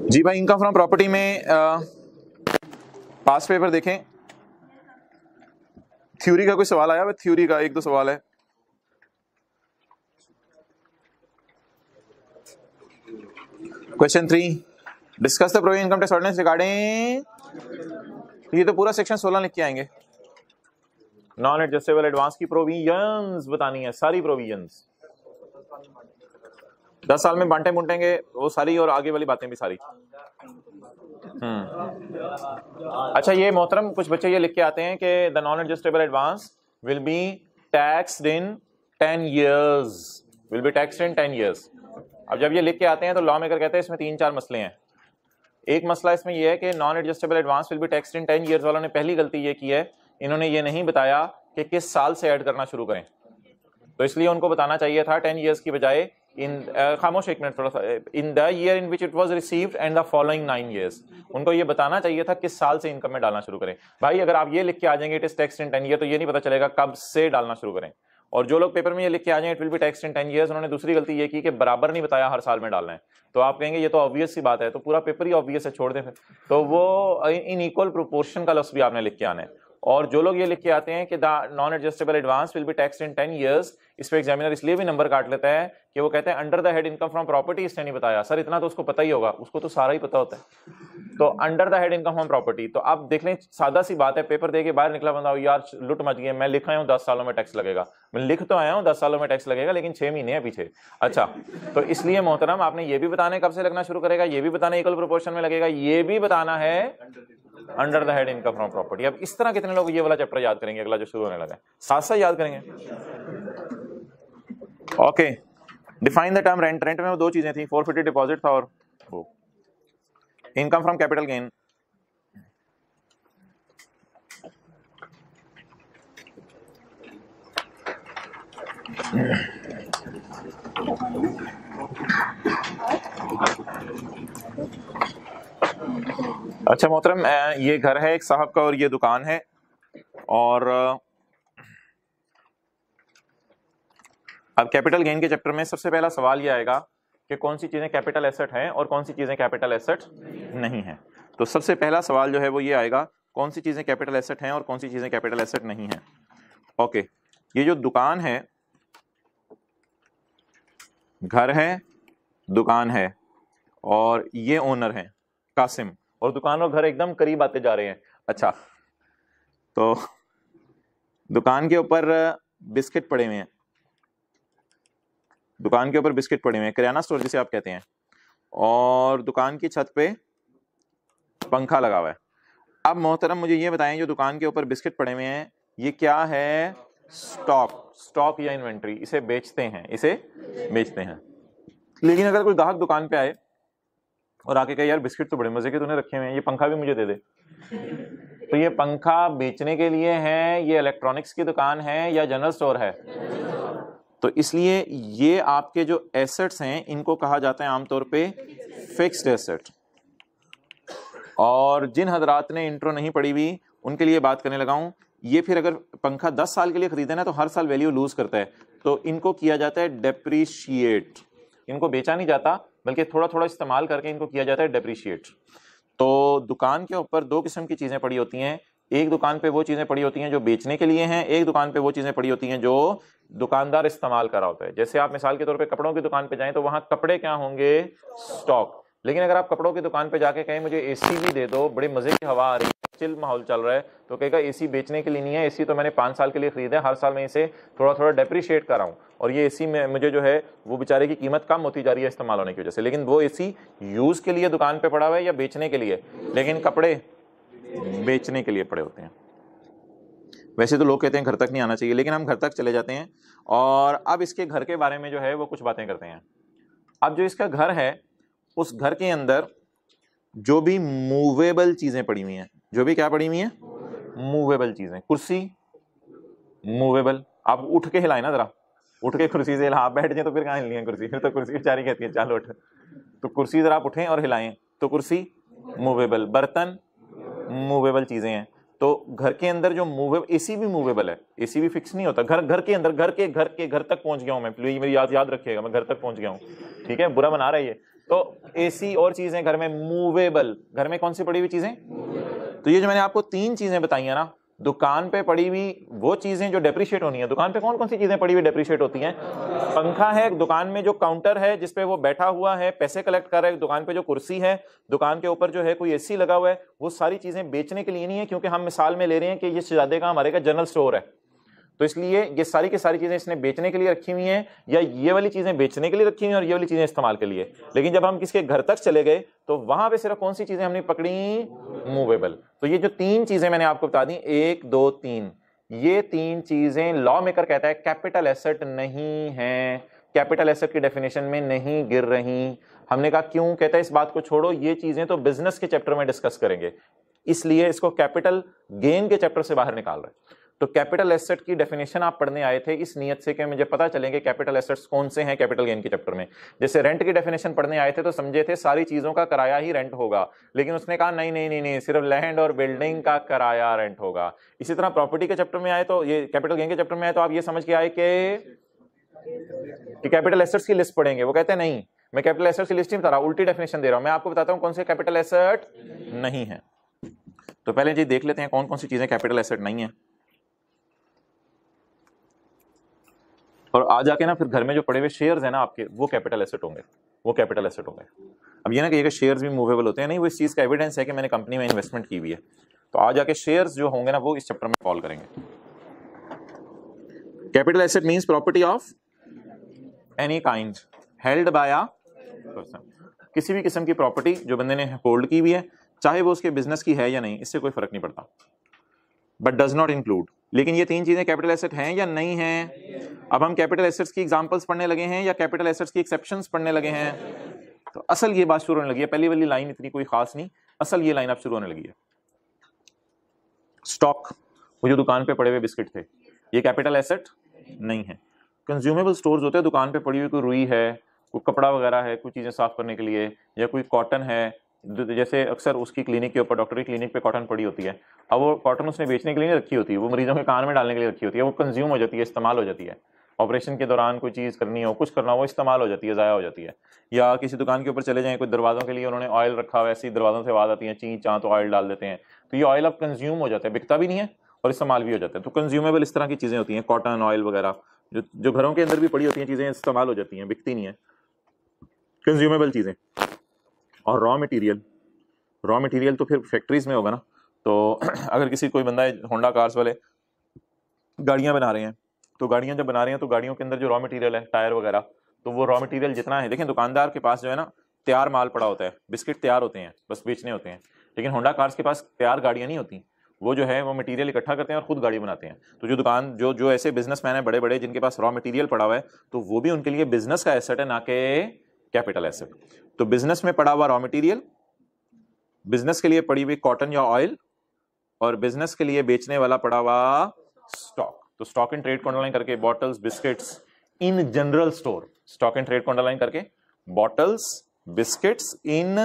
जी भाई। इनकम फ्रॉम प्रॉपर्टी में पास पेपर देखें। थ्योरी का कोई सवाल आया? थ्योरी का 1-2 सवाल है। Question 3, discuss the provision income tax ordinance regarding, ये तो पूरा सेक्शन 16 लिख के आएंगे। नॉन एडजस्टेबल एडवांस की प्रोविजंस बतानी है, सारी प्रोविजंस। 10 साल में बांटे मुंटेंगे वो सारी, और आगे वाली बातें भी सारी। अच्छा, ये मोहतरम कुछ बच्चे ये लिख के आते हैं कि the non adjustable advance will be taxed in 10 years, will be taxed in 10 years। अब जब ये लिख के आते हैं तो लॉ मेकर कहते हैं इसमें 3-4 मसले हैं। एक मसला इसमें यह है कि non adjustable advance will be taxed in 10 years वालों ने पहली गलती ये की है, इन्होंने ये नहीं बताया कि किस साल से ऐड करना शुरू करें। तो इसलिए उनको बताना चाहिए था 10 years की बजाय इन, खामोश एक मिनट थोड़ा सा, इन the year in which it was received and the following 9 years। उनको ये बताना चाहिए था किस साल से इनकम में डालना शुरू करें। भाई अगर आप ये लिख के आ जाएंगे it is taxed in 10 years, तो ये नहीं पता चलेगा कब से डालना शुरू करें। और जो लोग पेपर में ये लिख के आ जाएं it will be taxed in 10 years, उन्होंने दूसरी गलती ये की कि बराबर नहीं बताया हर साल में डालना है। तो आप कहेंगे ये तो ऑब्वियस सी बात है, तो पूरा पेपर ही ऑब्वियस है, छोड़ दें फिर। तो वो इन इक्वल प्रोपोर्शन का लफ्ज भी आपने लिख के आना है। और जो लोग ये लिख के आते हैं कि the non adjustable advance will be taxed in 10 years, इस पे एग्जामिनर इसलिए भी नंबर काट लेता है कि वो कहते हैं under the head income from property, इसने नहीं बताया। सर इतना तो उसको पता ही होगा, उसको तो सारा ही पता होता है। तो under the head income from property, तो आप देख लें, सादा सी बात है। पेपर दे के बाहर निकला बंदा, यार लुट मच गई, मैं लिख आया हूँ 10 सालों में टैक्स लगेगा। मैं लिख तो आया हूँ 10 सालों में टैक्स लगेगा, लेकिन 6 महीने है पीछे। अच्छा, तो इसलिए मोहतरम आपने ये भी बताना है कब से लगना शुरू करेगा, ये भी बताना इक्वल प्रोपोर्शन में लगेगा, ये भी बताना है under the head income from property. अब इस तरह कितने लोग ये वाला चैप्टर याद करेंगे, अगला जो शुरू होने लगा है, साथ साथ याद करेंगे? Okay, define the term rent. Rent में वो 2 चीजें थी, फोरफिटेड डिपॉजिट था और वो इनकम फ्रॉम कैपिटल गेन। अच्छा मोहतरम, ये घर है एक साहब का और ये दुकान है, और अब कैपिटल गेन के चैप्टर में सबसे पहला सवाल ये आएगा कि कौन सी चीजें कैपिटल एसेट हैं और कौन सी चीजें कैपिटल एसेट नहीं है। तो सबसे पहला सवाल जो है वो ये आएगा, कौन सी चीजें कैपिटल एसेट हैं और कौन सी चीजें कैपिटल एसेट नहीं हैं। ओके, ये जो दुकान है, घर है, दुकान है, और ये ओनर है कासिम, और दुकान और घर एकदम करीब आते जा रहे हैं। अच्छा, तो दुकान के ऊपर बिस्किट पड़े हुए हैं, दुकान के ऊपर बिस्किट पड़े हुए हैं, किराना स्टोर जिसे आप कहते हैं, और दुकान की छत पे पंखा लगा हुआ है। अब मोहतरम मुझे ये बताएं, जो दुकान के ऊपर बिस्किट पड़े हुए हैं ये क्या है? स्टॉक या इन्वेंट्री। इसे बेचते हैं, इसे बेचते हैं। लेकिन अगर कोई ग्राहक दुकान पे आए और आके कहे यार बिस्किट तो बड़े मजे के तूने रखे हुए हैं, ये पंखा भी मुझे दे दे, तो ये पंखा बेचने के लिए है, ये इलेक्ट्रॉनिक्स की दुकान है या जनरल स्टोर है? तो इसलिए ये आपके जो एसेट्स हैं इनको कहा जाता है आमतौर पे फिक्स्ड एसेट। और जिन हजरात ने इंट्रो नहीं पढ़ी हुई उनके लिए बात करने लगा हूं, ये फिर अगर पंखा 10 साल के लिए खरीदे ना तो हर साल वैल्यू लूज करता है, तो इनको किया जाता है डेप्रीशिएट। इनको बेचा नहीं जाता बल्कि थोड़ा थोड़ा इस्तेमाल करके इनको किया जाता है डेप्रीशिएट। तो दुकान के ऊपर दो किस्म की चीजें पड़ी होती हैं, एक दुकान पे वो चीजें पड़ी होती हैं जो बेचने के लिए हैं, एक दुकान पे वो चीजें पड़ी होती हैं जो दुकानदार इस्तेमाल कर रहा होता है। जैसे आप मिसाल के तौर पे कपड़ों की दुकान पे जाएं तो वहां कपड़े क्या होंगे? स्टॉक। लेकिन अगर आप कपड़ों की दुकान पे जाके कहें मुझे एसी भी दे दो, बड़ी मजे की हवा आ रही है, चिल माहौल चल रहा है, तो कहेगा एसी बेचने के लिए नहीं है, एसी तो मैंने 5 साल के लिए खरीदा है, हर साल मैं इसे थोड़ा थोड़ा डेप्रीशिएट कर रहा हूँ, और ये एसी में मुझे जो है वो बेचारे की कीमत कम होती जा रही है इस्तेमाल होने की वजह से। लेकिन वो एसी यूज के लिए दुकान पे पड़ा हुआ है या बेचने के लिए? लेकिन कपड़े बेचने के लिए पड़े होते हैं। वैसे तो लोग कहते हैं घर तक नहीं आना चाहिए, लेकिन हम घर तक चले जाते हैं। और अब इसके घर के बारे में जो है वो कुछ बातें करते हैं। अब जो इसका घर है, उस घर के अंदर जो भी मूवेबल चीजें पड़ी हुई हैं, जो भी क्या पड़ी हुई हैं? मूवेबल चीजें। कुर्सी मूवेबल, आप उठ के हिलाए ना, जरा उठ के कुर्सी से हिला, आप बैठ जाए तो फिर कहाँ हिलनी है कुर्सी, फिर तो कुर्सी बेचारी कहती है चल उठ। तो कुर्सी जरा आप उठें और हिलाएं तो कुर्सी मूवेबल। बर्तन मूवेबल चीजें हैं। तो घर के अंदर जो मूवेबल, एसी भी मूवेबल है, एसी भी फिक्स नहीं होता। घर के अंदर, घर तक पहुंच गया हूं मैं, प्लीज मेरी याद रखिएगा, मैं घर तक पहुंच गया हूं, ठीक है, बुरा बना रहा है ये। तो एसी और चीजें घर में मूवेबल। घर में कौन सी पड़ी हुई चीजें? तो ये जो मैंने आपको 3 चीजें बताई है ना, दुकान पे पड़ी हुई वो चीजें जो डेप्रीशिएट होनी है। दुकान पे कौन कौन सी चीजें पड़ी हुई डेप्रीशिएट होती हैं? पंखा है दुकान में, जो काउंटर है जिसपे वो बैठा हुआ है पैसे कलेक्ट कर रहा है, दुकान पे जो कुर्सी है, दुकान के ऊपर जो है कोई एसी लगा हुआ है, वो सारी चीजें बेचने के लिए नहीं है, क्योंकि हम मिसाल में ले रहे हैं कि ये शहजादे का हमारे का जनरल स्टोर है, तो इसलिए ये सारी की सारी चीजें इसने बेचने के लिए रखी हुई हैं, या ये वाली चीजें बेचने के लिए रखी हुई हैं और ये वाली चीजें इस्तेमाल के लिए। लेकिन जब हम किसके घर तक चले गए तो वहां पे सिर्फ कौन सी चीजें हमने पकड़ी? मूवेबल। तो ये जो 3 चीजें मैंने आपको बता दी, 1 2 3, ये 3 चीजें लॉ मेकर कहता है कैपिटल एसेट नहीं है, कैपिटल एसेट की डेफिनेशन में नहीं गिर रही। हमने कहा क्यों? कहता है इस बात को छोड़ो, ये चीजें तो बिजनेस के चैप्टर में डिस्कस करेंगे, इसलिए इसको कैपिटल गेन के चैप्टर से बाहर निकाल रहे हैं। तो कैपिटल एसेट की डेफिनेशन आप पढ़ने आए थे इस नियत से कि मुझे पता चलेंगे कैपिटल एसेट्स कौन से हैं कैपिटल गेन के चैप्टर में। जैसे रेंट की डेफिनेशन पढ़ने आए थे तो समझे थे सारी चीजों का किराया ही रेंट होगा, लेकिन उसने कहा नहीं नहीं नहीं नहीं, सिर्फ लैंड और बिल्डिंग का किराया रेंट होगा। इसी तरह प्रॉपर्टी के चैप्टर में आए तो, ये कैपिटल गेन के चैप्टर में आए तो आप ये समझ के आए कि कैपिटल एसेट्स की लिस्ट पढ़ेंगे। वो कहते हैं नहीं, मैं कैपिटल एसेट्स की लिस्ट नहीं बता रहा, उल्टी डेफिनेशन दे रहा हूं। मैं आपको बताता हूं कौन से कैपिटल एसेट नहीं है। तो पहले जी देख लेते हैं कौन कौन सी चीजें कैपिटल एसेट नहीं है, और आ जाके ना फिर घर में जो पड़े हुए शेयर्स हैं ना आपके, वो कैपिटल एसेट होंगे, वो कैपिटल एसेट होंगे। अब ये ना कि शेयर्स भी मूवेबल होते हैं, नहीं, वो इस चीज का एविडेंस है कि मैंने कंपनी में इन्वेस्टमेंट की हुई है। तो आ जाके शेयर्स जो होंगे ना वो इस चैप्टर में कॉल करेंगे। Capital asset means property of any kind held by a person. किसी भी किस्म की प्रॉपर्टी जो बंदे ने होल्ड की हुई है, चाहे वो उसके बिजनेस की है या नहीं, इससे कोई फर्क नहीं पड़ता, बट डज नॉट इंक्लूड। लेकिन ये 3 चीजें कैपिटल एसेट हैं या नहीं हैं? अब हम कैपिटल एसेट्स की एग्जांपल्स पढ़ने लगे हैं या कैपिटल एसेट्स की एक्सेप्शंस पढ़ने लगे हैं? तो असल ये बात शुरू होने लगी है। पहली वाली लाइन इतनी कोई खास नहीं, असल ये लाइन अब शुरू होने लगी है। स्टॉक, वो जो दुकान पे पड़े हुए बिस्किट थे, ये कैपिटल एसेट नहीं है। कंज्यूमेबल स्टोर्स होते हैं, दुकान पे पड़ी हुई कोई रुई है, कोई कपड़ा वगैरह है, कोई चीजें साफ करने के लिए, या कोई कॉटन है, जैसे अक्सर उसकी क्लिनिक के ऊपर, डॉक्टर की क्लिनिक पे कॉटन पड़ी होती है। अब वो कॉटन उसने बेचने के लिए नहीं रखी होती है, वो मरीजों के कान में डालने के लिए रखी होती है, वो कंज्यूम हो जाती है, इस्तेमाल हो जाती है। ऑपरेशन के दौरान कोई चीज़ करनी हो, कुछ करना हो, वो इस्तेमाल हो जाती है, ज़ाया हो जाती है। या किसी दुकान के ऊपर चले जाएं, कोई दरवाज़ों के लिए उन्होंने ऑयल रखा हुआ है, ऐसी दरवाज़ों से आवाज़ आती है ची चाँ, तो ऑयल डाल देते हैं, तो ये ऑयल अब कंज्यूम हो जाता है, बिकता भी नहीं है और इस्तेमाल भी हो जाता है। तो कंज्यूमेबल इस तरह की चीज़ें होती हैं, कॉटन ऑयल वगैरह जो घरों के अंदर भी पड़ी होती हैं चीज़ें, इस्तेमाल हो जाती हैं, बिकती नहीं है, कंज्यूमेबल चीज़ें। और रॉ मटेरियल तो फिर फैक्ट्रीज में होगा ना। तो अगर किसी कोई बंदा है, होंडा कार्स वाले गाड़ियां बना रहे हैं, तो गाड़ियां जब बना रहे हैं तो गाड़ियों के अंदर जो रॉ मटेरियल है, टायर वगैरह, तो वो रॉ मटेरियल जितना है, देखें दुकानदार के पास जो है ना तैयार माल पड़ा होता है, बिस्किट तैयार होते हैं, बस बेचने होते हैं। लेकिन होंडा कार्स के पास तैयार गाड़ियां नहीं होती, वो जो है वो मटेरियल इकट्ठा करते हैं और खुद गाड़ी बनाते हैं। तो जो ऐसे बिजनेसमैन है बड़े बड़े, जिनके पास रॉ मटेरियल पड़ा हुआ है, तो वो भी उनके लिए बिजनेस का एसेट है, ना कि कैपिटल एसेट। तो बिजनेस में पड़ा हुआ रॉ मटेरियल, बिजनेस के लिए पड़ी हुई कॉटन या ऑयल, और बिजनेस के लिए बेचने वाला पड़ा हुआ स्टॉक। तो स्टॉक इन ट्रेड को अंडरलाइन करके bottles biscuits in general store, stock in trade को अंडरलाइन करके bottles biscuits in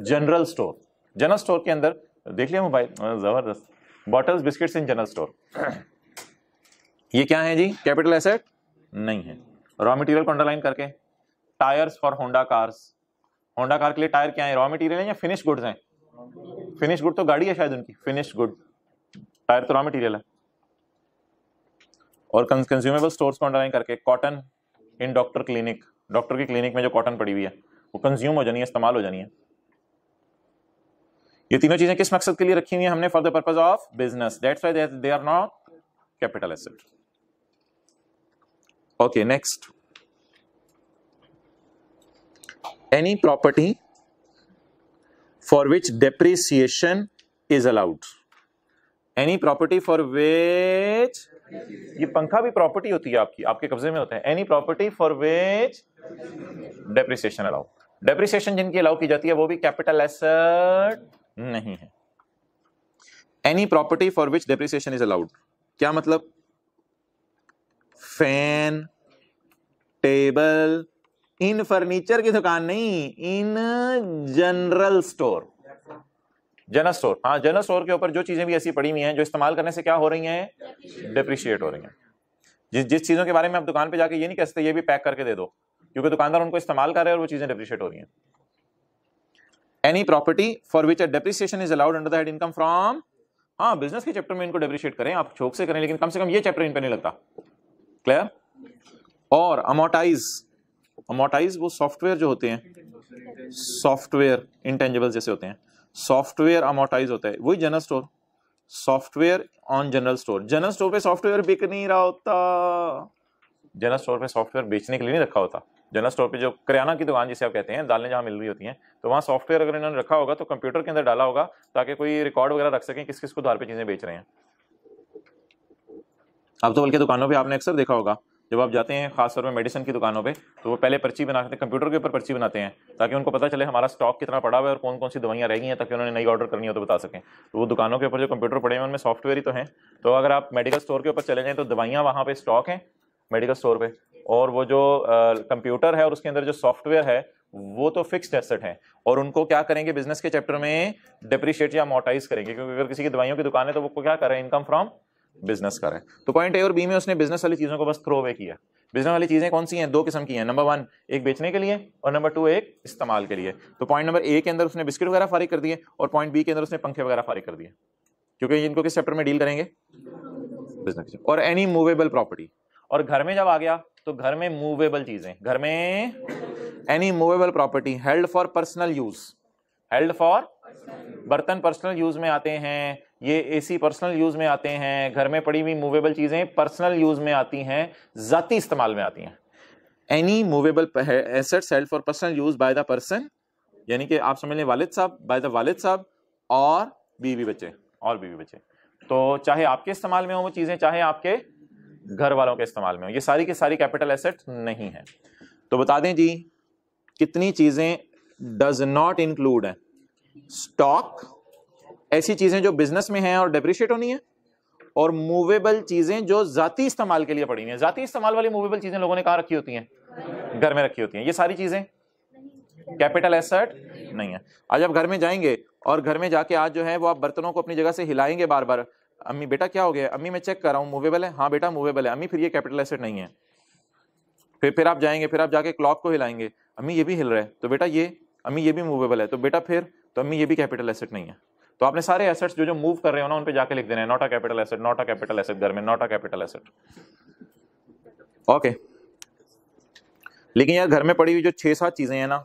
general store, general store के अंदर देख लिया मोबाइल, जबरदस्त, bottles biscuits in general store. ये क्या है जी? कैपिटल एसेट नहीं है। रॉ मटेरियल को अंडरलाइन करके tyres for Honda cars, Honda car के लिए टायर क्या है? रॉ मटेरियल है या फिनिश गुड्स हैं? फिनिश गुड तो गाड़ी है शायद उनकी, फिनिश गुड, टायर तो रॉ मटेरियल है। और कंज्यूमेबल स्टोर्स को अंडरलाइन करके cotton in doctor clinic, doctor की क्लिनिक में जो कॉटन पड़ी हुई है वो कंज्यूम हो जानी है, इस्तेमाल हो जानी है। ये तीनों चीजें किस मकसद के लिए रखी हुई है हमने? For the purpose of business, that's why they are not capital asset. Okay, next, any property for which depreciation is allowed, any property for which, ये पंखा भी प्रॉपर्टी होती है आपकी, आपके कब्जे में होता है। Any property for which depreciation allow, depreciation जिनकी अलाउ की जाती है वो भी कैपिटल एसेट नहीं है। Any property for which depreciation is allowed, क्या मतलब? फैन, टेबल, इन फर्नीचर की दुकान नहीं, in general store, general store, हाँ जनरल स्टोर के ऊपर जो चीजें भी ऐसी पड़ी हुई हैं जो इस्तेमाल करने से क्या हो रही हैं? डेप्रिशिएट हो रही हैं। जिस चीजों के बारे में आप दुकान पे जाके ये नहीं कह सकते ये भी पैक करके दे दो, क्योंकि दुकानदार उनको इस्तेमाल कर रहे हैं और वो चीजें डेप्रिशिएट हो रही हैं। Any property for which a depreciation is allowed under the head income from, हाँ बिजनेस के चैप्टर में इनको डेप्रिशिएट करें, आप शौक से करें, लेकिन कम से कम ये चैप्टर इन पे नहीं लगता। क्लियर? और अमोर्टाइज, अमोर्टाइज वो सॉफ्टवेयर जो होते हैं, सॉफ्टवेयर इंटेंजिबल जैसे होते हैं, सॉफ्टवेयर अमोर्टाइज होता है, वही general store, software on general store. General store पे सॉफ्टवेयर बिक नहीं रहा होता, जनरल स्टोर पे सॉफ्टवेयर बेचने के लिए नहीं रखा होता। जनरल स्टोर पे जो किराना की दुकान जिसे आप कहते हैं, दालें जहां मिल रही होती हैं, तो वहां सॉफ्टवेयर अगर इन्होंने रखा होगा तो कंप्यूटर के अंदर डाला होगा ताकि कोई रिकॉर्ड वगैरह रख सकें किस किस को आधार पे चीजें बेच रहे हैं। अब तो बल्कि दुकानों पे आपने अक्सर देखा होगा, जब आप जाते हैं खासतौर में मेडिसिन की दुकानों पे, तो वो पहले पर्ची बनाते हैं, कंप्यूटर के ऊपर पर्ची बनाते हैं ताकि उनको पता चले हमारा स्टॉक कितना पड़ा हुआ है और कौन कौन सी दवाइयां रह गई हैं, ताकि उन्होंने नई ऑर्डर करनी हो तो बता सकें। तो वो दुकानों के ऊपर जो कंप्यूटर पड़े हैं उनमें सॉफ्टवेयर ही तो हैं। तो अगर आप मेडिकल स्टोर के ऊपर चले जाएं तो दवाइयाँ वहाँ पे स्टॉक हैं मेडिकल स्टोर पे, और वो जो कंप्यूटर है और उसके अंदर जो सॉफ्टवेयर है वो तो फिक्स्ड एसेट है, और उनको क्या करेंगे बिजनेस के चैप्टर में? डेप्रिशिएट या अमोर्टाइज करेंगे, क्योंकि अगर किसी की दवाइयों की दुकान है तो वो क्या कर रहे हैं? इनकम फ्रॉम बिजनेस कर रहे हैं। तो पॉइंट ए और बी में उसने बिजनेस वाली चीजों को बस थ्रो अवे किया। बिजनेस वाली चीजें कौन सी हैं? दो किस्म की हैं, नंबर 1 एक बेचने के लिए और नंबर 2 एक इस्तेमाल के लिए। तो पॉइंट नंबर ए के अंदर उसने बिस्किट वगैरह फारिग कर दिए और पॉइंट बी के अंदर उसने पंखे वगैरह फारिग कर दिए, क्योंकि इनको किस चैप्टर में डील करेंगे? बिजनेस। और एनी मूवेबल प्रॉपर्टी, और घर में जब आ गया तो घर में मूवेबल चीजें, घर में any movable property held for personal use, held for, बर्तन पर्सनल यूज में आते हैं, ये एसी पर्सनल यूज में आते हैं, घर में पड़ी हुई मूवेबल चीजें पर्सनल यूज में आती हैं, जाती इस्तेमाल में आती हैं। Any movable assets held for personal use by the person, यानी कि आप समझ लें वालिद साहब, बाय द वालिद साहब और बीवी बच्चे, और बीवी बच्चे। तो चाहे आपके इस्तेमाल में हो वो चीजें, चाहे आपके घर वालों के इस्तेमाल में हो, ये सारी की सारी कैपिटल एसेट नहीं है। तो बता दें जी कितनी चीजें डज नॉट इंक्लूड है? स्टॉक, ऐसी चीजें जो बिजनेस में हैं और डेप्रिशिएट होनी है, और मूवेबल चीजें जो जाती इस्तेमाल के लिए पड़ी हुई हैं। जाती इस्तेमाल वाली मूवेबल चीजें लोगों ने कहां रखी होती हैं? घर में रखी होती हैं। ये सारी चीजें कैपिटल एसेट नहीं है। आज आप घर में जाएंगे और घर में जाके आज जो है वो आप बर्तनों को अपनी जगह से हिलाएंगे बार बार, अम्मी बेटा क्या हो गया? अम्मी मैं चेक कर रहा हूँ, मूवेबल है? हाँ बेटा मूवेबल है। अम्मी फिर ये कैपिटल एसेट नहीं है। फिर आप जाएंगे, फिर आप जाके क्लॉक को हिलाएंगे, अम्मी ये भी हिल रहा है, तो बेटा ये, अम्मी ये भी मूवेबल है, तो बेटा फिर, तो अम्मी ये भी कैपिटल एसेट नहीं है। तो आपने सारे एसेट्स जो मूव कर रहे हो ना उन पे जाके लिख देना है not a capital asset, not a capital asset, घर में not a capital asset. Okay. लेकिन यार घर में पड़ी हुई जो 6-7 चीजें हैं ना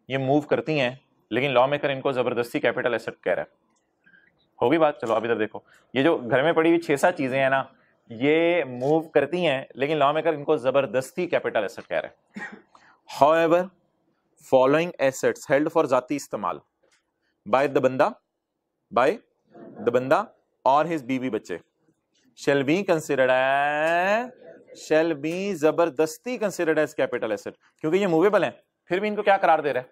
ये मूव करती हैं, लेकिन लॉ मेकर इनको जबरदस्ती कैपिटल एसेट कह रहा है। होगी बात? चलो अब इधर देखो, ये जो घर में पड़ी हुई 6-7 चीजें हैं ना ये मूव करती हैं, लेकिन लॉ मेकर इनको जबरदस्ती कैपिटल एसेट कह रहा है। However following assets held for जाती इस्तेमाल बाय द बंदा और हिज बीवी बच्चे shall be जबरदस्ती कंसिडर्ड एज कैपिटल एसेट, क्योंकि ये मूवेबल है, फिर भी इनको क्या करार दे रहा है?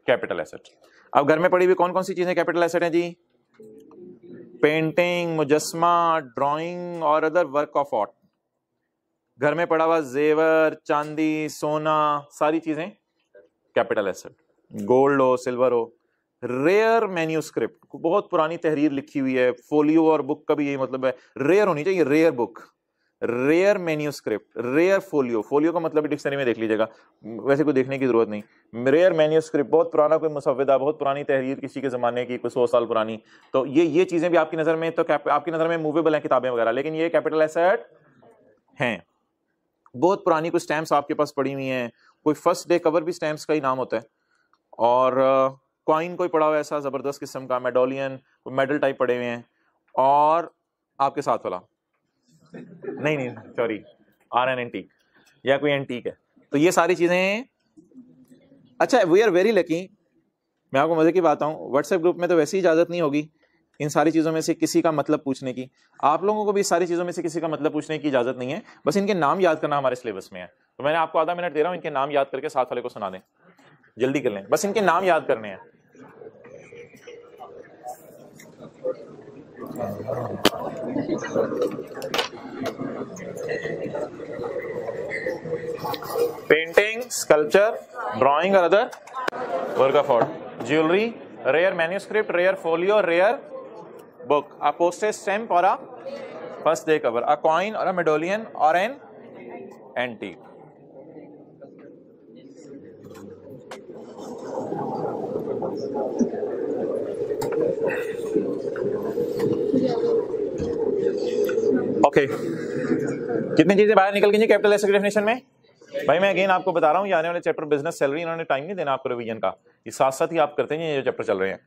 Capital asset. अब घर में पड़ी हुई कौन कौन सी चीजें कैपिटल एसेट हैं जी? पेंटिंग, मुजस्मा, ड्राइंग और अदर वर्क ऑफ आर्ट। घर में पड़ा हुआ जेवर, चांदी, सोना, सारी चीजें कैपिटल एसेट। गोल्ड हो, सिल्वर हो। रेयर मैन्यूस्क्रिप्ट, बहुत पुरानी तहरीर लिखी हुई है, फोलियो और बुक का भी यही मतलब है, रेयर होनी चाहिए, rare book, rare manuscript, rare folio. Folio का मतलब डिक्शनरी में देख लीजिएगा, वैसे कोई देखने की जरूरत नहीं। रेयर मैन्यूस्क्रिप्ट, बहुत पुराना कोई मुसव्विदा, बहुत पुरानी तहरीर किसी के जमाने की, कोई 100 साल पुरानी, तो ये चीजें भी आपकी नजर में, तो आपकी नजर में मूवेबल है किताबें वगैरह, लेकिन ये कैपिटल एसेट हैं। बहुत पुरानी कुछ स्टैम्प्स आपके पास पड़ी हुई हैं, कोई फर्स्ट डे कवर भी स्टैम्प्स का ही नाम होता है, और कॉइन कोई पड़ा हुआ ऐसा जबरदस्त किस्म का, मेडोलियन, मेडल टाइप पड़े हुए हैं, और आपके साथ वाला नहीं सॉरी आर एन एंटीक या कोई एंटीक है, तो ये सारी चीजें। अच्छा वी आर वेरी लकी, मैं आपको मजे की बात हूँ, व्हाट्सएप ग्रुप में तो वैसे ही इजाजत नहीं होगी इन सारी चीजों में से किसी का मतलब पूछने की, आप लोगों को भी सारी चीजों में से किसी का मतलब पूछने की इजाजत नहीं है, बस इनके नाम याद करना हमारे सिलेबस में है। तो मैंने आपको आधा मिनट दे रहा हूँ, इनके नाम याद करके साथ वाले को सुना दें, जल्दी कर लें, बस इनके नाम याद करने हैं। पेंटिंग, स्कल्पचर, ड्राइंग और other work of art, jewellery, rare manuscript, rare folio, rare book, a postage stamp और a first day cover, a coin और अ मेडोलियन और एन एंटीक। ओके, कितनी चीजें बाहर निकल गई कैपिटल एसेट डेफिनेशन में? भाई मैं अगेन आपको बता रहा हूँ, ये आने वाले चैप्टर बिजनेस सैलरी, इन्होंने टाइम नहीं देना आपको रिवीजन का, ये साथ साथ ही आप करते हैं, ये चैप्टर चल रहे हैं,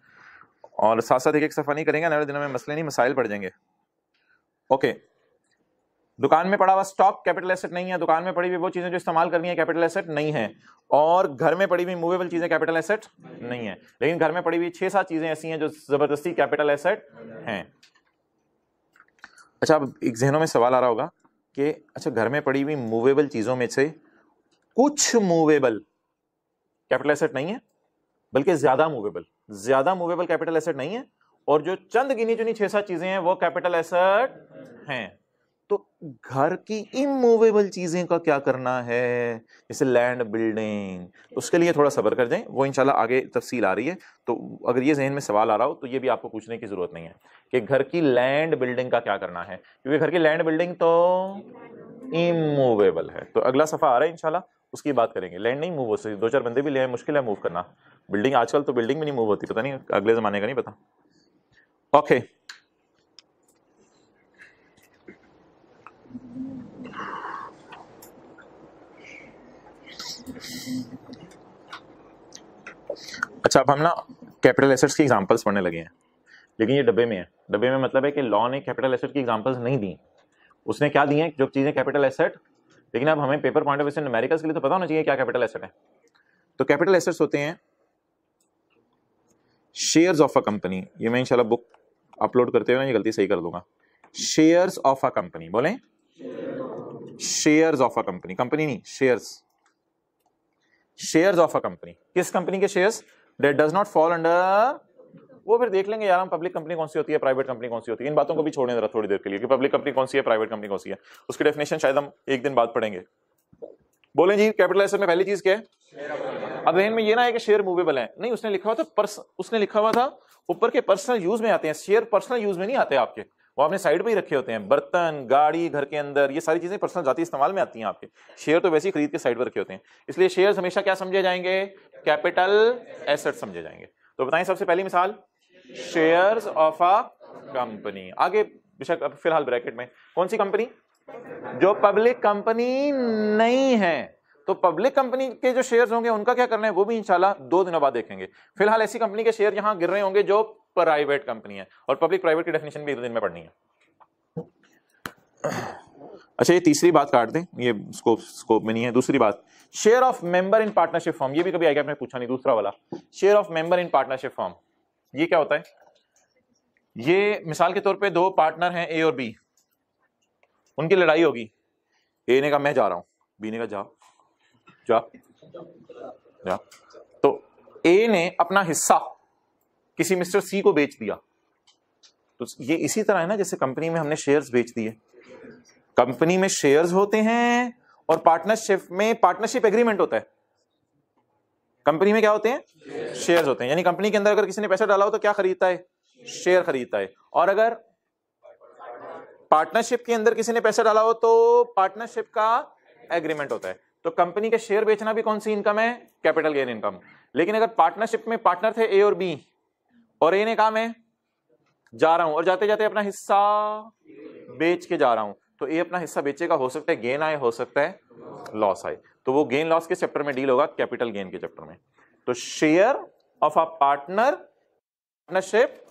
और साथ साथ एक सफा नहीं करेंगे, आने वाले दिनों में मसले नहीं मसाइल पड़ जाएंगे। ओके, दुकान में पड़ा हुआ स्टॉक कैपिटल एसेट नहीं है, दुकान में पड़ी हुई वो चीजें जो इस्तेमाल करनी है कैपिटल एसेट नहीं है, और घर में पड़ी हुई मूवेबल चीजें कैपिटल एसेट नहीं है, लेकिन घर में पड़ी हुई 6-7 चीजें ऐसी हैं जो जबरदस्ती कैपिटल एसेट हैं। अच्छा, अब एक जहनों में सवाल आ रहा होगा कि अच्छा घर में पड़ी हुई मूवेबल चीजों में से कुछ मूवेबल कैपिटल एसेट नहीं है, बल्कि ज्यादा मूवेबल कैपिटल एसेट नहीं है, और जो चंद गिनी चुनी 6-7 चीजें हैं वो कैपिटल एसेट हैं। तो घर की इमूवेबल चीजें का क्या करना है, जैसे लैंड, बिल्डिंग, उसके लिए थोड़ा सब्र कर जाएं, वो इंशाल्लाह आगे तफसील आ रही है। तो अगर ये जहन में सवाल आ रहा हो तो ये भी आपको पूछने की जरूरत नहीं है कि घर की लैंड बिल्डिंग का क्या करना है, क्योंकि घर की लैंड बिल्डिंग तो इमूवेबल है। तो अगला सफा आ रहा है इंशाल्लाह, उसकी बात करेंगे। लैंड नहीं मूव हो सकती, 2-4 बंदे भी ले आए, मुश्किल है मूव करना। बिल्डिंग आजकल तो बिल्डिंग भी नहीं मूव होती, पता नहीं अगले जमाने का नहीं पता। ओके, अच्छा अब हम ना कैपिटल एसेट्स की एग्जांपल्स पढ़ने लगे हैं, लेकिन ये डब्बे में है। डब्बे में मतलब है कि लॉ ने कैपिटल एसेट की एग्जांपल्स नहीं दी, उसने क्या दी है जो चीजें कैपिटल एसेट, लेकिन अब हमें पेपर पॉइंट ऑफ व्यू से न्यूमेरिकल्स के लिए तो पता होना चाहिए क्या कैपिटल एसेट है। तो कैपिटल एसेट्स होते हैं शेयर्स ऑफ अ कंपनी, ये मैं इंशाल्लाह बुक अपलोड करते हुए ना ये गलती सही कर दूंगा। शेयर्स ऑफ अ कंपनी, बोलें shares of a company, company नहीं shares, shares of a company. किस कंपनी के shares? That does not fall under, वो फिर देख लेंगे यार हम, पब्लिक कंपनी कौन सी होती है, प्राइवेट कंपनी कौन सी होती है, इन बातों को भी छोड़ने जरा थोड़ी देर के लिए कि पब्लिक कंपनी कौन सी है, प्राइवेट कंपनी कौन सी है, उसकी डेफिनेशन शायद हम एक दिन बाद पढ़ेंगे। बोलें जी कैपिटल एसेट में पहली चीज क्या है? अब में ये ना है कि शेयर मूवेबल है, नहीं, उसने लिखा हुआ था ऊपर के पर्सनल यूज में आते हैं, शेयर पर्सनल यूज में नहीं आते आपके, वो आपने साइड पे ही रखे होते हैं। बर्तन, गाड़ी, घर के अंदर, ये सारी चीजें पर्सनल जाती इस्तेमाल में आती हैं आपके। शेयर तो वैसे ही खरीद के साइड पर रखे होते हैं, इसलिए शेयर्स हमेशा क्या समझे जाएंगे? कैपिटल एसेट समझे जाएंगे। तो बताएं सबसे पहली मिसाल, शेयर्स ऑफ अ कंपनी। आगे बेशक फिलहाल ब्रैकेट में कौन सी कंपनी? जो पब्लिक कंपनी नहीं है। तो पब्लिक कंपनी के जो शेयर्स होंगे उनका क्या करना है वो भी इंशाल्लाह 2 दिनों बाद देखेंगे। फिलहाल ऐसी कंपनी के शेयर यहां गिर रहे होंगे जो प्राइवेट कंपनी है, और पब्लिक प्राइवेट की डेफिनेशन भी 1 दिन में पढ़नी है। अच्छा, ये तीसरी बात काट दें, ये स्कोप में नहीं है। दूसरी बात, share of member in partnership form, ये भी कभी आएगा, आपने पूछा नहीं। दूसरा वाला, share of member in partnership form, ये क्या होता है? ये मिसाल के तौर पे 2 पार्टनर हैं ए और बी, उनकी लड़ाई होगी। ए ने कहा मैं जा रहा हूं, बी ने कहा जा जा जा। तो ए ने अपना हिस्सा किसी मिस्टर सी को बेच दिया। तो ये इसी तरह है ना जैसे कंपनी में हमने शेयर्स बेच दिए। कंपनी में शेयर्स होते हैं और पार्टनरशिप में पार्टनरशिप एग्रीमेंट होता है। कंपनी में क्या होते हैं? शेयर्स होते हैं। यानी कंपनी के अंदर अगर किसी ने पैसा डाला हो तो क्या खरीदता है? शेयर खरीदता है। और अगर पार्टनरशिप के अंदर किसी ने पैसा डाला हो तो पार्टनरशिप का एग्रीमेंट होता है। तो कंपनी के शेयर बेचना भी कौन सी इनकम है? Capital gain income. लेकिन अगर पार्टनरशिप में पार्टनर थे ए और बी, और ए ने कहा मैं जा रहा हूं, और जाते जाते अपना हिस्सा बेच के जा रहा हूं, तो ए अपना हिस्सा बेचेगा, हो सकता है गेन आए, हो सकता है लॉस आए। तो वो गेन लॉस के चैप्टर में डील होगा, कैपिटल गेन के चैप्टर में। तो share of a partnership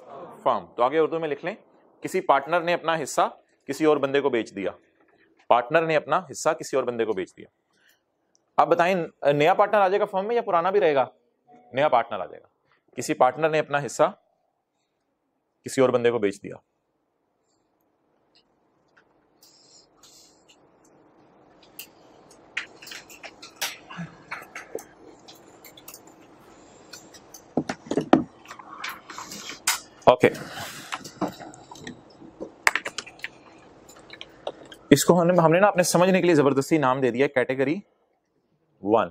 firm, तो आगे उर्दू में लिख लें, किसी पार्टनर ने अपना हिस्सा किसी और बंदे को बेच दिया। पार्टनर ने अपना हिस्सा किसी और बंदे को बेच दिया। अब बताएं, नया पार्टनर आ जाएगा फर्म में या पुराना भी रहेगा? नया पार्टनर आ जाएगा। किसी पार्टनर ने अपना हिस्सा किसी और बंदे को बेच दिया। ओके, इसको हमने ना अपने समझने के लिए जबरदस्ती नाम दे दिया कैटेगरी 1।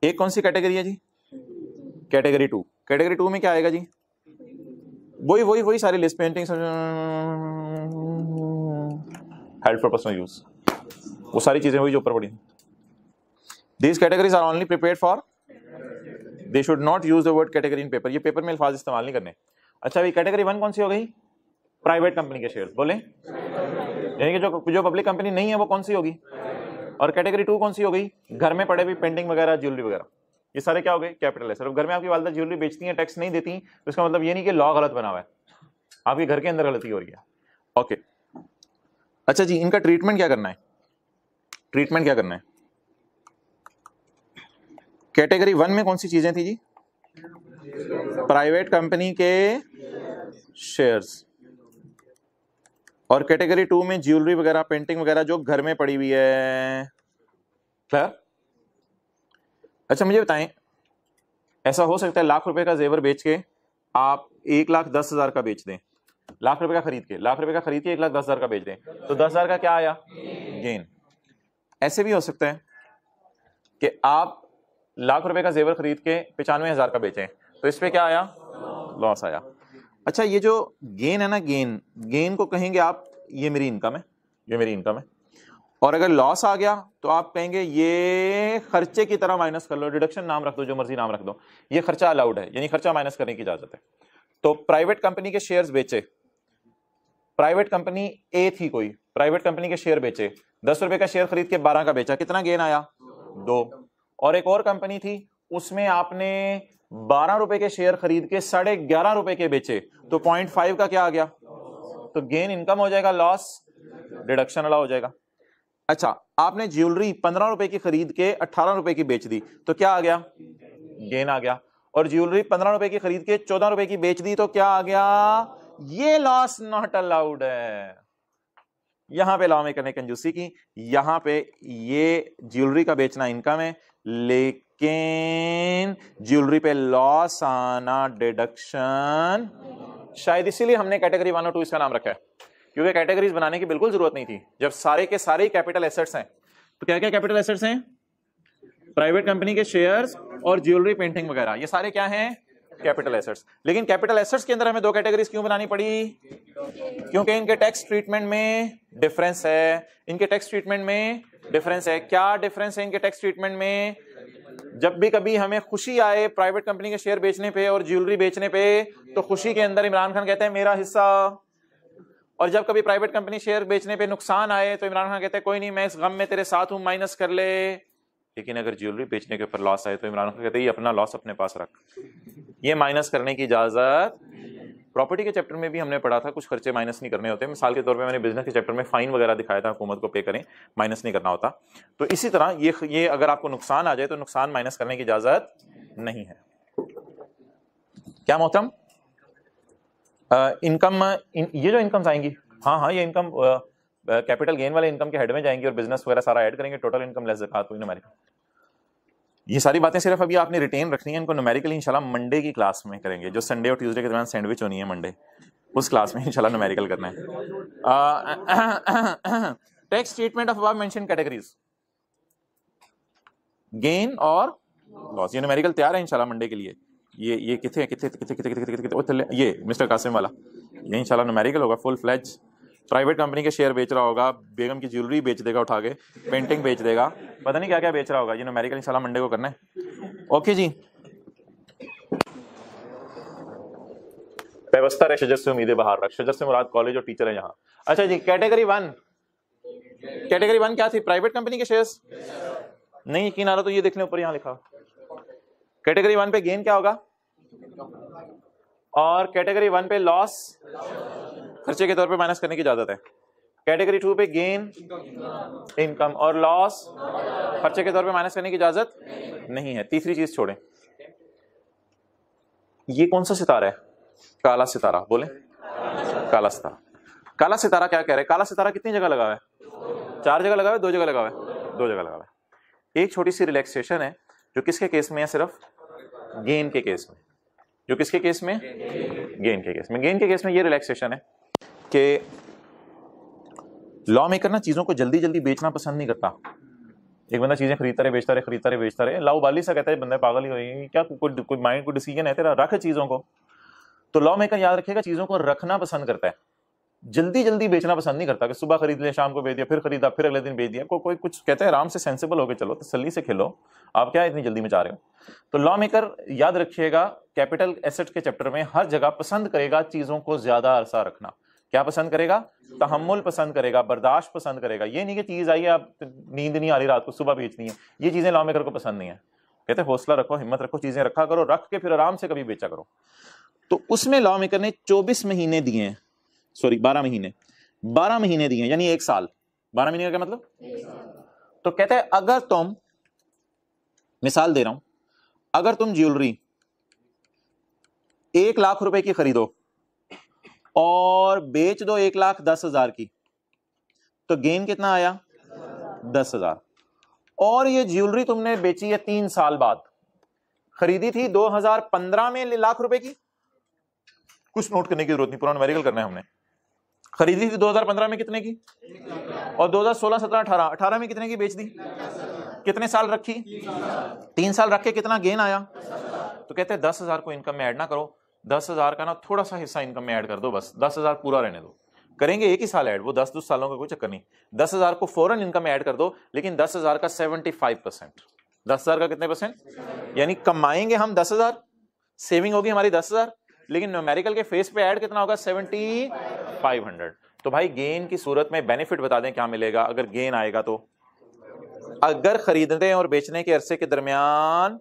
एक कौन सी कैटेगरी है जी? कैटेगरी 2। कैटेगरी 2 में क्या आएगा जी? वही सारी list, painting, help for personal use, वो सारी चीजें वही जो ऊपर पड़ी। These categories are only prepared for, they should not use the word category in paper. ये पेपर में अल्फाज इस्तेमाल नहीं करने। अच्छा, भाई कैटेगरी 1 कौन सी हो गई? प्राइवेट कंपनी के शेयर। बोले, यानी कि जो पब्लिक कंपनी नहीं है वो कौन सी होगी? और कैटेगरी 2 कौन सी हो गई? घर में पड़े हुए पेंटिंग वगैरह, ज्वेलरी वगैरह, ये सारे क्या हो गए? कैपिटल है। सिर्फ घर में आपकी वालिदा ज्वेलरी बेचती है, टैक्स नहीं देती, तो इसका मतलब ये नहीं कि लॉ गलत बना हुआ है, आपके घर के अंदर गलती हो रही है। ओके, अच्छा जी, इनका ट्रीटमेंट क्या करना है? ट्रीटमेंट क्या करना है? कैटेगरी 1 में कौन सी चीजें थी जी? प्राइवेट कंपनी के शेयर्स। और कैटेगरी 2 में ज्वेलरी वगैरह, पेंटिंग वगैरह जो घर में पड़ी हुई है। क्लियर? अच्छा, मुझे बताएं, ऐसा हो सकता है लाख रुपए का जेवर बेच के आप 1,10,000 का बेच दें, लाख रुपए का खरीद के 1,10,000 का बेच दें, तो 10,000 का क्या आया? गेन। ऐसे भी हो सकता है कि आप लाख रुपए का जेवर खरीद के 95,000 का बेचें, तो इस पे क्या आया? लॉस आया। अच्छा, ये जो गेन है ना, गेन को कहेंगे आप ये मेरी इनकम है, ये मेरी इनकम है। और अगर लॉस आ गया तो आप कहेंगे ये खर्चे की तरह माइनस कर लो, डिडक्शन नाम रख दो, जो मर्जी नाम रख दो, ये खर्चा अलाउड है, यानी खर्चा माइनस करने की इजाजत है। तो प्राइवेट कंपनी के शेयर्स बेचे, प्राइवेट कंपनी ए थी कोई, प्राइवेट कंपनी के शेयर बेचे, 10 रुपए का शेयर खरीद के 12 का बेचा, कितना गेन आया? 2। और एक और कंपनी थी, उसमें आपने 12 रुपए के शेयर खरीद के 11.5 रुपए के बेचे, तो 0.5 का क्या आ गया? तो गेन इनकम हो जाएगा, लॉस डिडक्शन वाला हो जाएगा। अच्छा, आपने ज्वेलरी 15 रुपए की खरीद के 18 रुपए की बेच दी, तो क्या आ गया? गेन आ गया। और ज्वेलरी 15 रुपए की खरीद के 14 रुपए की बेच दी, तो क्या आ गया? ये लॉस नॉट अलाउड है। यहां पे लॉ में करने कंजूसी की, यहां पे ये ज्वेलरी का बेचना इनकम है, लेकिन ज्वेलरी पे लॉस आना डिडक्शन। शायद इसीलिए हमने कैटेगरी 1 और 2 इसका नाम रखा है, क्योंकि कैटेगरीज बनाने की बिल्कुल जरूरत नहीं थी। जब सारे के सारे कैपिटल एसेट्स हैं, तो क्या क्या कैपिटल एसेट्स हैं? प्राइवेट कंपनी के शेयर्स और ज्वेलरी, पेंटिंग वगैरह, ये सारे क्या हैं? Capital assets. लेकिन कैपिटल एसेट्स के अंदर हमें दो कैटेगरीज क्यों बनानी पड़ी? क्योंकि इनके टैक्स ट्रीटमेंट में डिफरेंस है। इनके टैक्स ट्रीटमेंट में डिफरेंस है। क्या डिफरेंस है इनके टैक्स ट्रीटमेंट में? जब भी कभी हमें खुशी आए प्राइवेट कंपनी के शेयर बेचने पे और ज्वेलरी बेचने पे, तो खुशी के अंदर इमरान खान कहते हैं मेरा हिस्सा, और जब कभी प्राइवेट कंपनी शेयर बेचने पे नुकसान आए तो इमरान खान कहते हैं कोई नहीं, मैं इस गम में तेरे साथ हूं, माइनस कर ले। लेकिन अगर ज्वेलरी बेचने के ऊपर लॉस आए तो इमरान खान कहते हैं ये अपना लॉस अपने पास रख, ये माइनस करने की इजाजत। प्रॉपर्टी के चैप्टर में भी हमने पढ़ा था कुछ खर्चे माइनस नहीं करने होते। मिसाल के तौर पे मैंने बिजनेस के चैप्टर में फाइन वगैरह दिखाया था, हुकूमत को पे करें, माइनस नहीं करना होता। तो इसी तरह ये अगर आपको नुकसान आ जाए तो नुकसान माइनस करने की इजाजत नहीं है। क्या मोहतरम? इनकम, ये जो इनकम्स आएंगी, हाँ ये इनकम कैपिटल गेन वाले इनकम के हेड में जाएंगी और बिजनेस वगैरह सारा ऐड करेंगे, टोटल इनकम लेस ज़कात हुई न्यूमेरिकल। ये सारी बातें सिर्फ अभी आपने रिटेन रखनी है, इनको न्यूमेरिकल इंशाल्लाह मंडे की क्लास में करेंगे, जो संडे और ट्यूसडे के दरमियान सैंडविच होनी है मंडे, उस क्लास में इंशाल्लाह न्यूमेरिकल करना है। Tax treatment of above mention categories, gain और लॉस, ये न्यूमेरिकल तैयार है इंशाल्लाह मंडे के लिए। ये कितने ये मिस्टर कासिम वाला, ये इंशाल्लाह न्यूमेरिकल होगा फुल फ्लेज। प्राइवेट कंपनी के शेयर बेच रहा होगा, बेगम की ज्वेलरी बेच देगा उठा के, पेंटिंग बेच देगा, पता नहीं क्या क्या बेच रहा होगा, ये न्यूमेरिकल इंशाल्लाह मंडे को करना है। ओके जी। पेवस्ता रे शजर से उम्मीदें बाहर रख, शजर से मुराद कॉलेज और टीचर है यहाँ। अच्छा जी, कैटेगरी वन क्या थी? प्राइवेट कंपनी के शेयर्स। नहीं यकीन आ रहा तो ये देख लें, ऊपर यहाँ लिखा। कैटेगरी वन पे गेन क्या होगा, और कैटेगरी वन पे लॉस खर्चे के तौर पे माइनस करने की इजाजत है। कैटेगरी टू पे गेन इनकम और लॉस खर्चे के तौर पे माइनस करने की इजाजत नहीं है। तीसरी चीज छोड़ें, ये कौन सा सितारा है? काला सितारा, बोले काला सितारा। काला सितारा क्या कह रहे हैं? काला सितारा कितनी जगह लगा हुआ है? 4 जगह लगा हुआ है, 2 जगह लगा हुआ है, 2 जगह लगा हुआ है। एक छोटी सी रिलैक्सेशन है जो किसके केस में है? सिर्फ गेन के केस में। जो किसके केस में? गेन के केस में। गेन के केस में ये रिलैक्सेशन है कि लॉ मेकर ना चीजों को जल्दी जल्दी बेचना पसंद नहीं करता। एक बंदा चीजें खरीदता रहे बेचता रहे, लाउबाली सा कहता है बंदा पागल ही होगी क्या, कोई माइंड को डिसीजन है तेरा, रख चीजों को। तो लॉ मेकर याद रखेगा चीजों को रखना पसंद करता है, जल्दी जल्दी बेचना पसंद नहीं करता कि सुबह खरीद लिया, शाम को बेच दिया, फिर खरीदा, फिर अगले दिन बेच दिया। कोई कुछ कहते हैं आराम से सेंसिबल होकर चलो, तसल्ली से खेलो, आप क्या इतनी जल्दी में चाह रहे हो। तो लॉ मेकर याद रखिएगा कैपिटल एसेट के चैप्टर में हर जगह पसंद करेगा चीजों को ज्यादा अरसा रखना। क्या पसंद करेगा? तहम्मुल पसंद करेगा, बर्दाश्त पसंद करेगा। ये नहीं कि चीज आई है आप नींद नहीं आ रही रात को सुबह बेचनी है, ये चीजें लॉ मेकर को पसंद नहीं है। कहते हौसला रखो, हिम्मत रखो, चीजें रखा करो, रख के फिर आराम से कभी बेचा करो। तो उसमें लॉ मेकर ने 24 महीने दिए हैं, सॉरी 12 महीने दिए हैं, यानी 1 साल। 12 महीने का क्या मतलब? तो कहते हैं अगर तुम, मिसाल दे रहा हूं, अगर तुम ज्वेलरी 1 लाख रुपए की खरीदो और बेच दो 1,10,000 की, तो गेन कितना आया? 10,000। और ये ज्वेलरी तुमने बेची है 3 साल बाद, खरीदी थी 2015 में लाख रुपए की, कुछ नोट करने की जरूरत नहीं, पूरा न्यूमेरिकल करना है हमने। खरीदी थी 2015 में कितने की, और 2016, 17, 18 में कितने की बेच दी? कितने साल रखी? 3 साल रख के कितना गेन आया? तो कहते हैं 10,000 को इनकम में ऐड ना करो, 10,000 का ना थोड़ा सा हिस्सा इनकम में ऐड कर दो, बस 10,000 पूरा रहने दो। करेंगे 1 ही साल ऐड, वो 10 सालों का कोई चक्कर नहीं। 10,000 को फौरन इनकम में ऐड कर दो, लेकिन 10,000 का 75%। 10,000 का कितने परसेंट? यानी कमाएंगे हम 10,000, सेविंग होगी हमारी 10,000, लेकिन न्यूमेरिकल के फेस पे ऐड कितना होगा? 7,500। तो भाई गेन की सूरत में बेनिफिट बता दें क्या मिलेगा अगर गेन आएगा। तो अगर खरीदने और बेचने के अरसे के दरमियान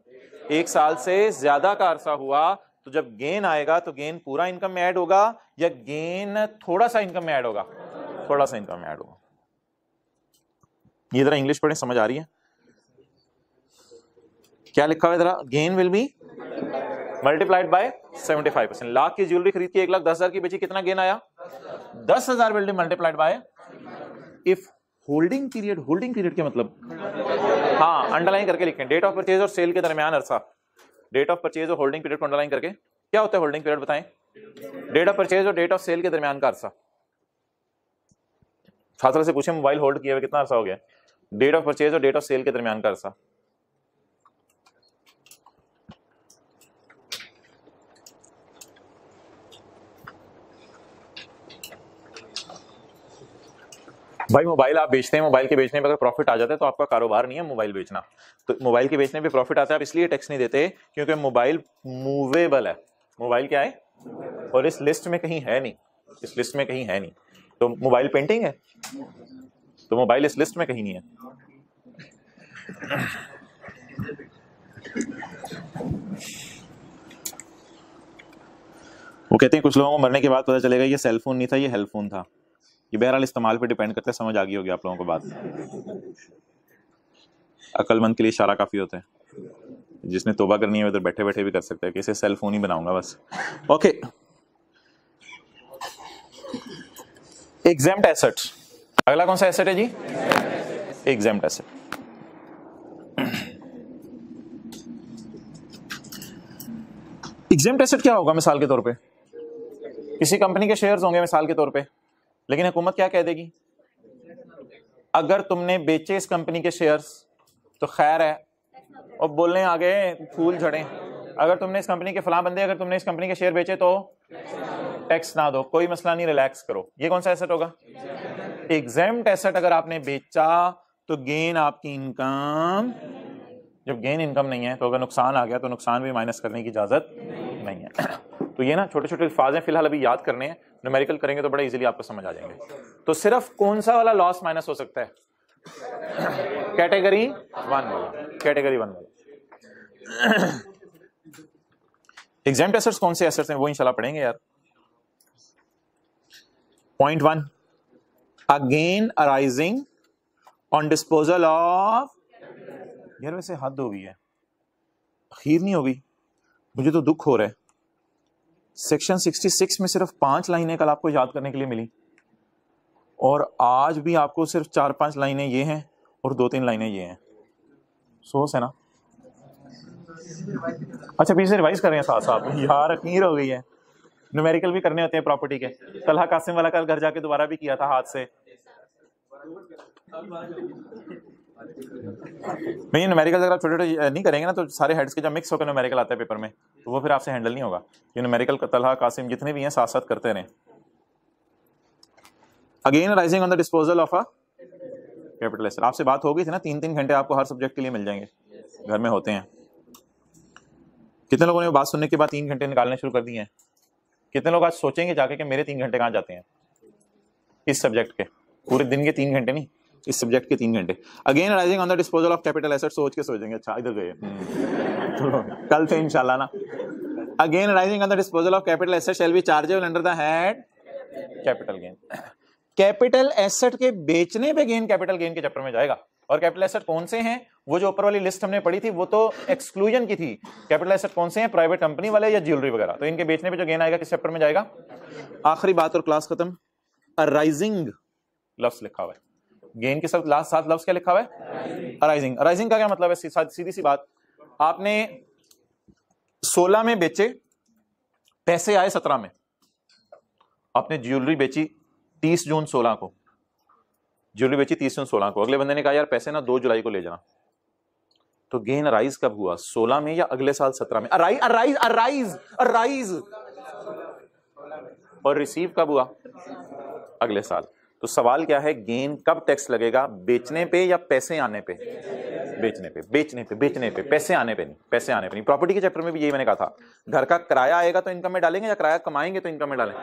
1 साल से ज्यादा का अरसा हुआ, तो जब गेन आएगा तो गेन पूरा इनकम में ऐड होगा या गेन थोड़ा सा इनकम में ऐड होगा? थोड़ा सा इनकम में ऐड होगा। ये जरा इंग्लिश पढ़े, समझ आ रही है क्या लिखा हुआ है? जरा, gain will be multiplied by 75%। Lakh की ज्वेलरी खरीद के 1,10,000 की बेची, कितना गेन आया? 10,000 will be multiplied by if holding period के मतलब, हाँ अंडरलाइन करके लिखें, डेट ऑफ परचेज और सेल के दरमियान अरसा। डेट ऑफ परचेज और होल्डिंग पीरियड को अंडरलाइन करके, क्या होता है होल्डिंग पीरियड बताएं? डेट ऑफ परचेज और डेट ऑफ सेल के दरमियान का अरसा। छात्र से पूछे मोबाइल होल्ड किए हुए कितना अरसा हो गया? डेट ऑफ परचेज और डेट ऑफ सेल के दरमियान का अरसा। भाई मोबाइल आप बेचते हैं, मोबाइल के बेचने पे अगर प्रॉफिट आ जाता है तो आपका कारोबार नहीं है मोबाइल बेचना। तो मोबाइल के बेचने पे प्रॉफिट आता है, आप इसलिए टैक्स नहीं देते क्योंकि मोबाइल मूवेबल है। मोबाइल क्या है? और इस लिस्ट में कहीं है नहीं, इस लिस्ट में कहीं है नहीं। तो मोबाइल पेंटिंग है, तो मोबाइल इस लिस्ट में कहीं नहीं है। वो कहते हैं कुछ लोगों को मरने के बाद पता चलेगा ये सेलफोन नहीं था, ये हेल्पफोन था। ये बहरहाल इस्तेमाल पे डिपेंड करता है, समझ आ गई होगी आप लोगों को बात। अक्लमंद के लिए इशारा काफी होता है, जिसने तौबा करनी है उधर बैठे बैठे भी कर सकता है कि इसे सेलफोन ही बनाऊंगा बस। ओके, एग्जेम्प्ट एसेट्स, अगला कौन सा एसेट है जी? Exempt asset. एग्जेम्प्ट एसेट क्या होगा? मिसाल के तौर पे किसी कंपनी के शेयर्स होंगे मिसाल के तौर पे, लेकिन हुकूमत क्या कह देगी, अगर तुमने बेचे इस कंपनी के शेयर्स तो खैर है, और बोलने आगे फूल झड़े, अगर तुमने इस कंपनी के फलां बंदे, अगर तुमने इस कंपनी के शेयर बेचे तो टैक्स ना दो, कोई मसला नहीं, रिलैक्स करो। ये कौन सा एसेट होगा? Exempt asset. अगर आपने बेचा तो गेन आपकी इनकम, जब गेन इनकम नहीं है तो अगर नुकसान आ गया तो नुकसान भी माइनस करने की इजाजत नहीं है। तो ये ना छोटे छोटे अल्फाज हैं, फिलहाल अभी याद करने हैं, न्यूमेरिकल करेंगे तो बड़ा इजीली आपको समझ आ जाएंगे। तो सिर्फ कौन सा वाला लॉस माइनस हो सकता है? कैटेगरी 1 वाला, कैटेगरी 1 वाला। एग्जेम्प्ट एसेट्स कौन से एसेट्स हैं वो इंशाल्लाह पढ़ेंगे यार। Point 1, a gain arising on disposal of, यार वैसे हद हो गई है, अखीर नहीं हो गई, मुझे तो दुख हो रहा है। सेक्शन 66 में सिर्फ 5 लाइनें कल आपको याद करने के लिए मिली, और आज भी आपको सिर्फ 4-5 लाइनें ये हैं और 2-3 लाइनें ये हैं। सोच है ना? अच्छा पीछे रिवाइज कर रहे हैं साथ साथ, यार अखीर हो गई है। न्यूमेरिकल भी करने होते हैं प्रॉपर्टी के। तलहा कासिम वाला कल घर जाके दोबारा भी किया था हाथ से। नहीं, न्यूमेरिकल अगर आप छोटे छोटे नहीं करेंगे ना तो सारे हेड्स के जब मिक्स होकर न्यूमेरिकल आता है पेपर में तो वो फिर आपसे हैंडल नहीं होगा। ये न्यूमेरिकल तलहा कासिम जितने भी हैं साथ साथ करते रहें। Again rising on the disposal of a capital asset, आपसे बात हो गई थी ना, 3-3 घंटे आपको हर सब्जेक्ट के लिए मिल जाएंगे, घर में होते हैं। कितने लोगों ने बात सुनने के बाद 3 घंटे निकालने शुरू कर दिए हैं? कितने लोग आज सोचेंगे जाके कि मेरे 3 घंटे कहाँ जाते हैं इस सब्जेक्ट के? पूरे दिन के 3 घंटे नहीं, इस सब्जेक्ट के 3 घंटे। Again rising on the disposal of capital asset, सोच के सोचेंगे अच्छा इधर गए कल से इंशाल्लाह ना। Again rising on the disposal of capital asset shall be chargeable under the head capital gain. Capital asset के बेचने पे गेन कैपिटल गेन के चैप्टर में जाएगा। और कैपिटल एसेट कौन से हैं? वो जो ऊपर वाली लिस्ट हमने पढ़ी थी वो तो एक्सक्लूजन की थी। कैपिटल एसेट कौन से हैं? प्राइवेट कंपनी वाले या ज्वेलरी वगैरह। तो इनके बेचने पे जो गेन आएगा किस चैप्टर में जाएगा? आखिरी बात और क्लास खत्म। अराइजिंग लफ्ज लिखा हुआ है, गेन के साथ लफ्ज क्या लिखा हुआ है? अराइजिंग। अराइजिंग का क्या मतलब है? सीधी सी बात, आपने 16 में बेचे, पैसे आए 17 में। आपने ज्वेलरी बेची 30 जून 16 को, ज्वेलरी बेची 30 जून 16 को, अगले बंदे ने कहा यार पैसे ना 2 जुलाई को ले जाना। तो गेन अराइज कब हुआ? 16 में या अगले साल 17 में? अराइज। और रिसीव कब हुआ? अगले साल। तो सवाल क्या है, गेन कब टैक्स लगेगा? बेचने पे या पैसे आने पे? बेचने पे, पैसे आने पे नहीं, पैसे आने पे नहीं। प्रॉपर्टी के चैप्टर में भी यही मैंने कहा था, घर का किराया आएगा तो इनकम में डालेंगे या किराया कमाएंगे तो इनकम में डालेंगे।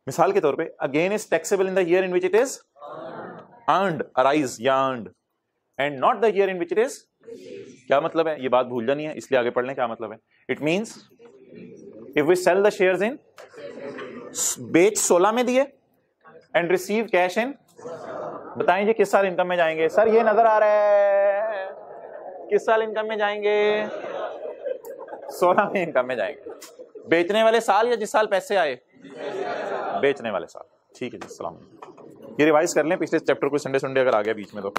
मिसाल के तौर पे again is taxable in the year in which it is earned, arise या earned, and not the year in which it is. क्या मतलब है? ये बात भूल जानी है, इसलिए आगे पढ़ लें क्या मतलब है। It means if we sell the shares in, बेच 16 में दिए एंड रिसीव कैश इन, बताएं जी किस साल इनकम में जाएंगे? सर ये नजर आ रहा है, किस साल इनकम में जाएंगे? 16 में इनकम में जाएंगे। बेचने वाले साल या जिस साल पैसे आए? बेचने वाले साल। ठीक है जी, सलाम। ये रिवाइज कर लें पिछले चैप्टर को, संडे अगर आ गया बीच में तो।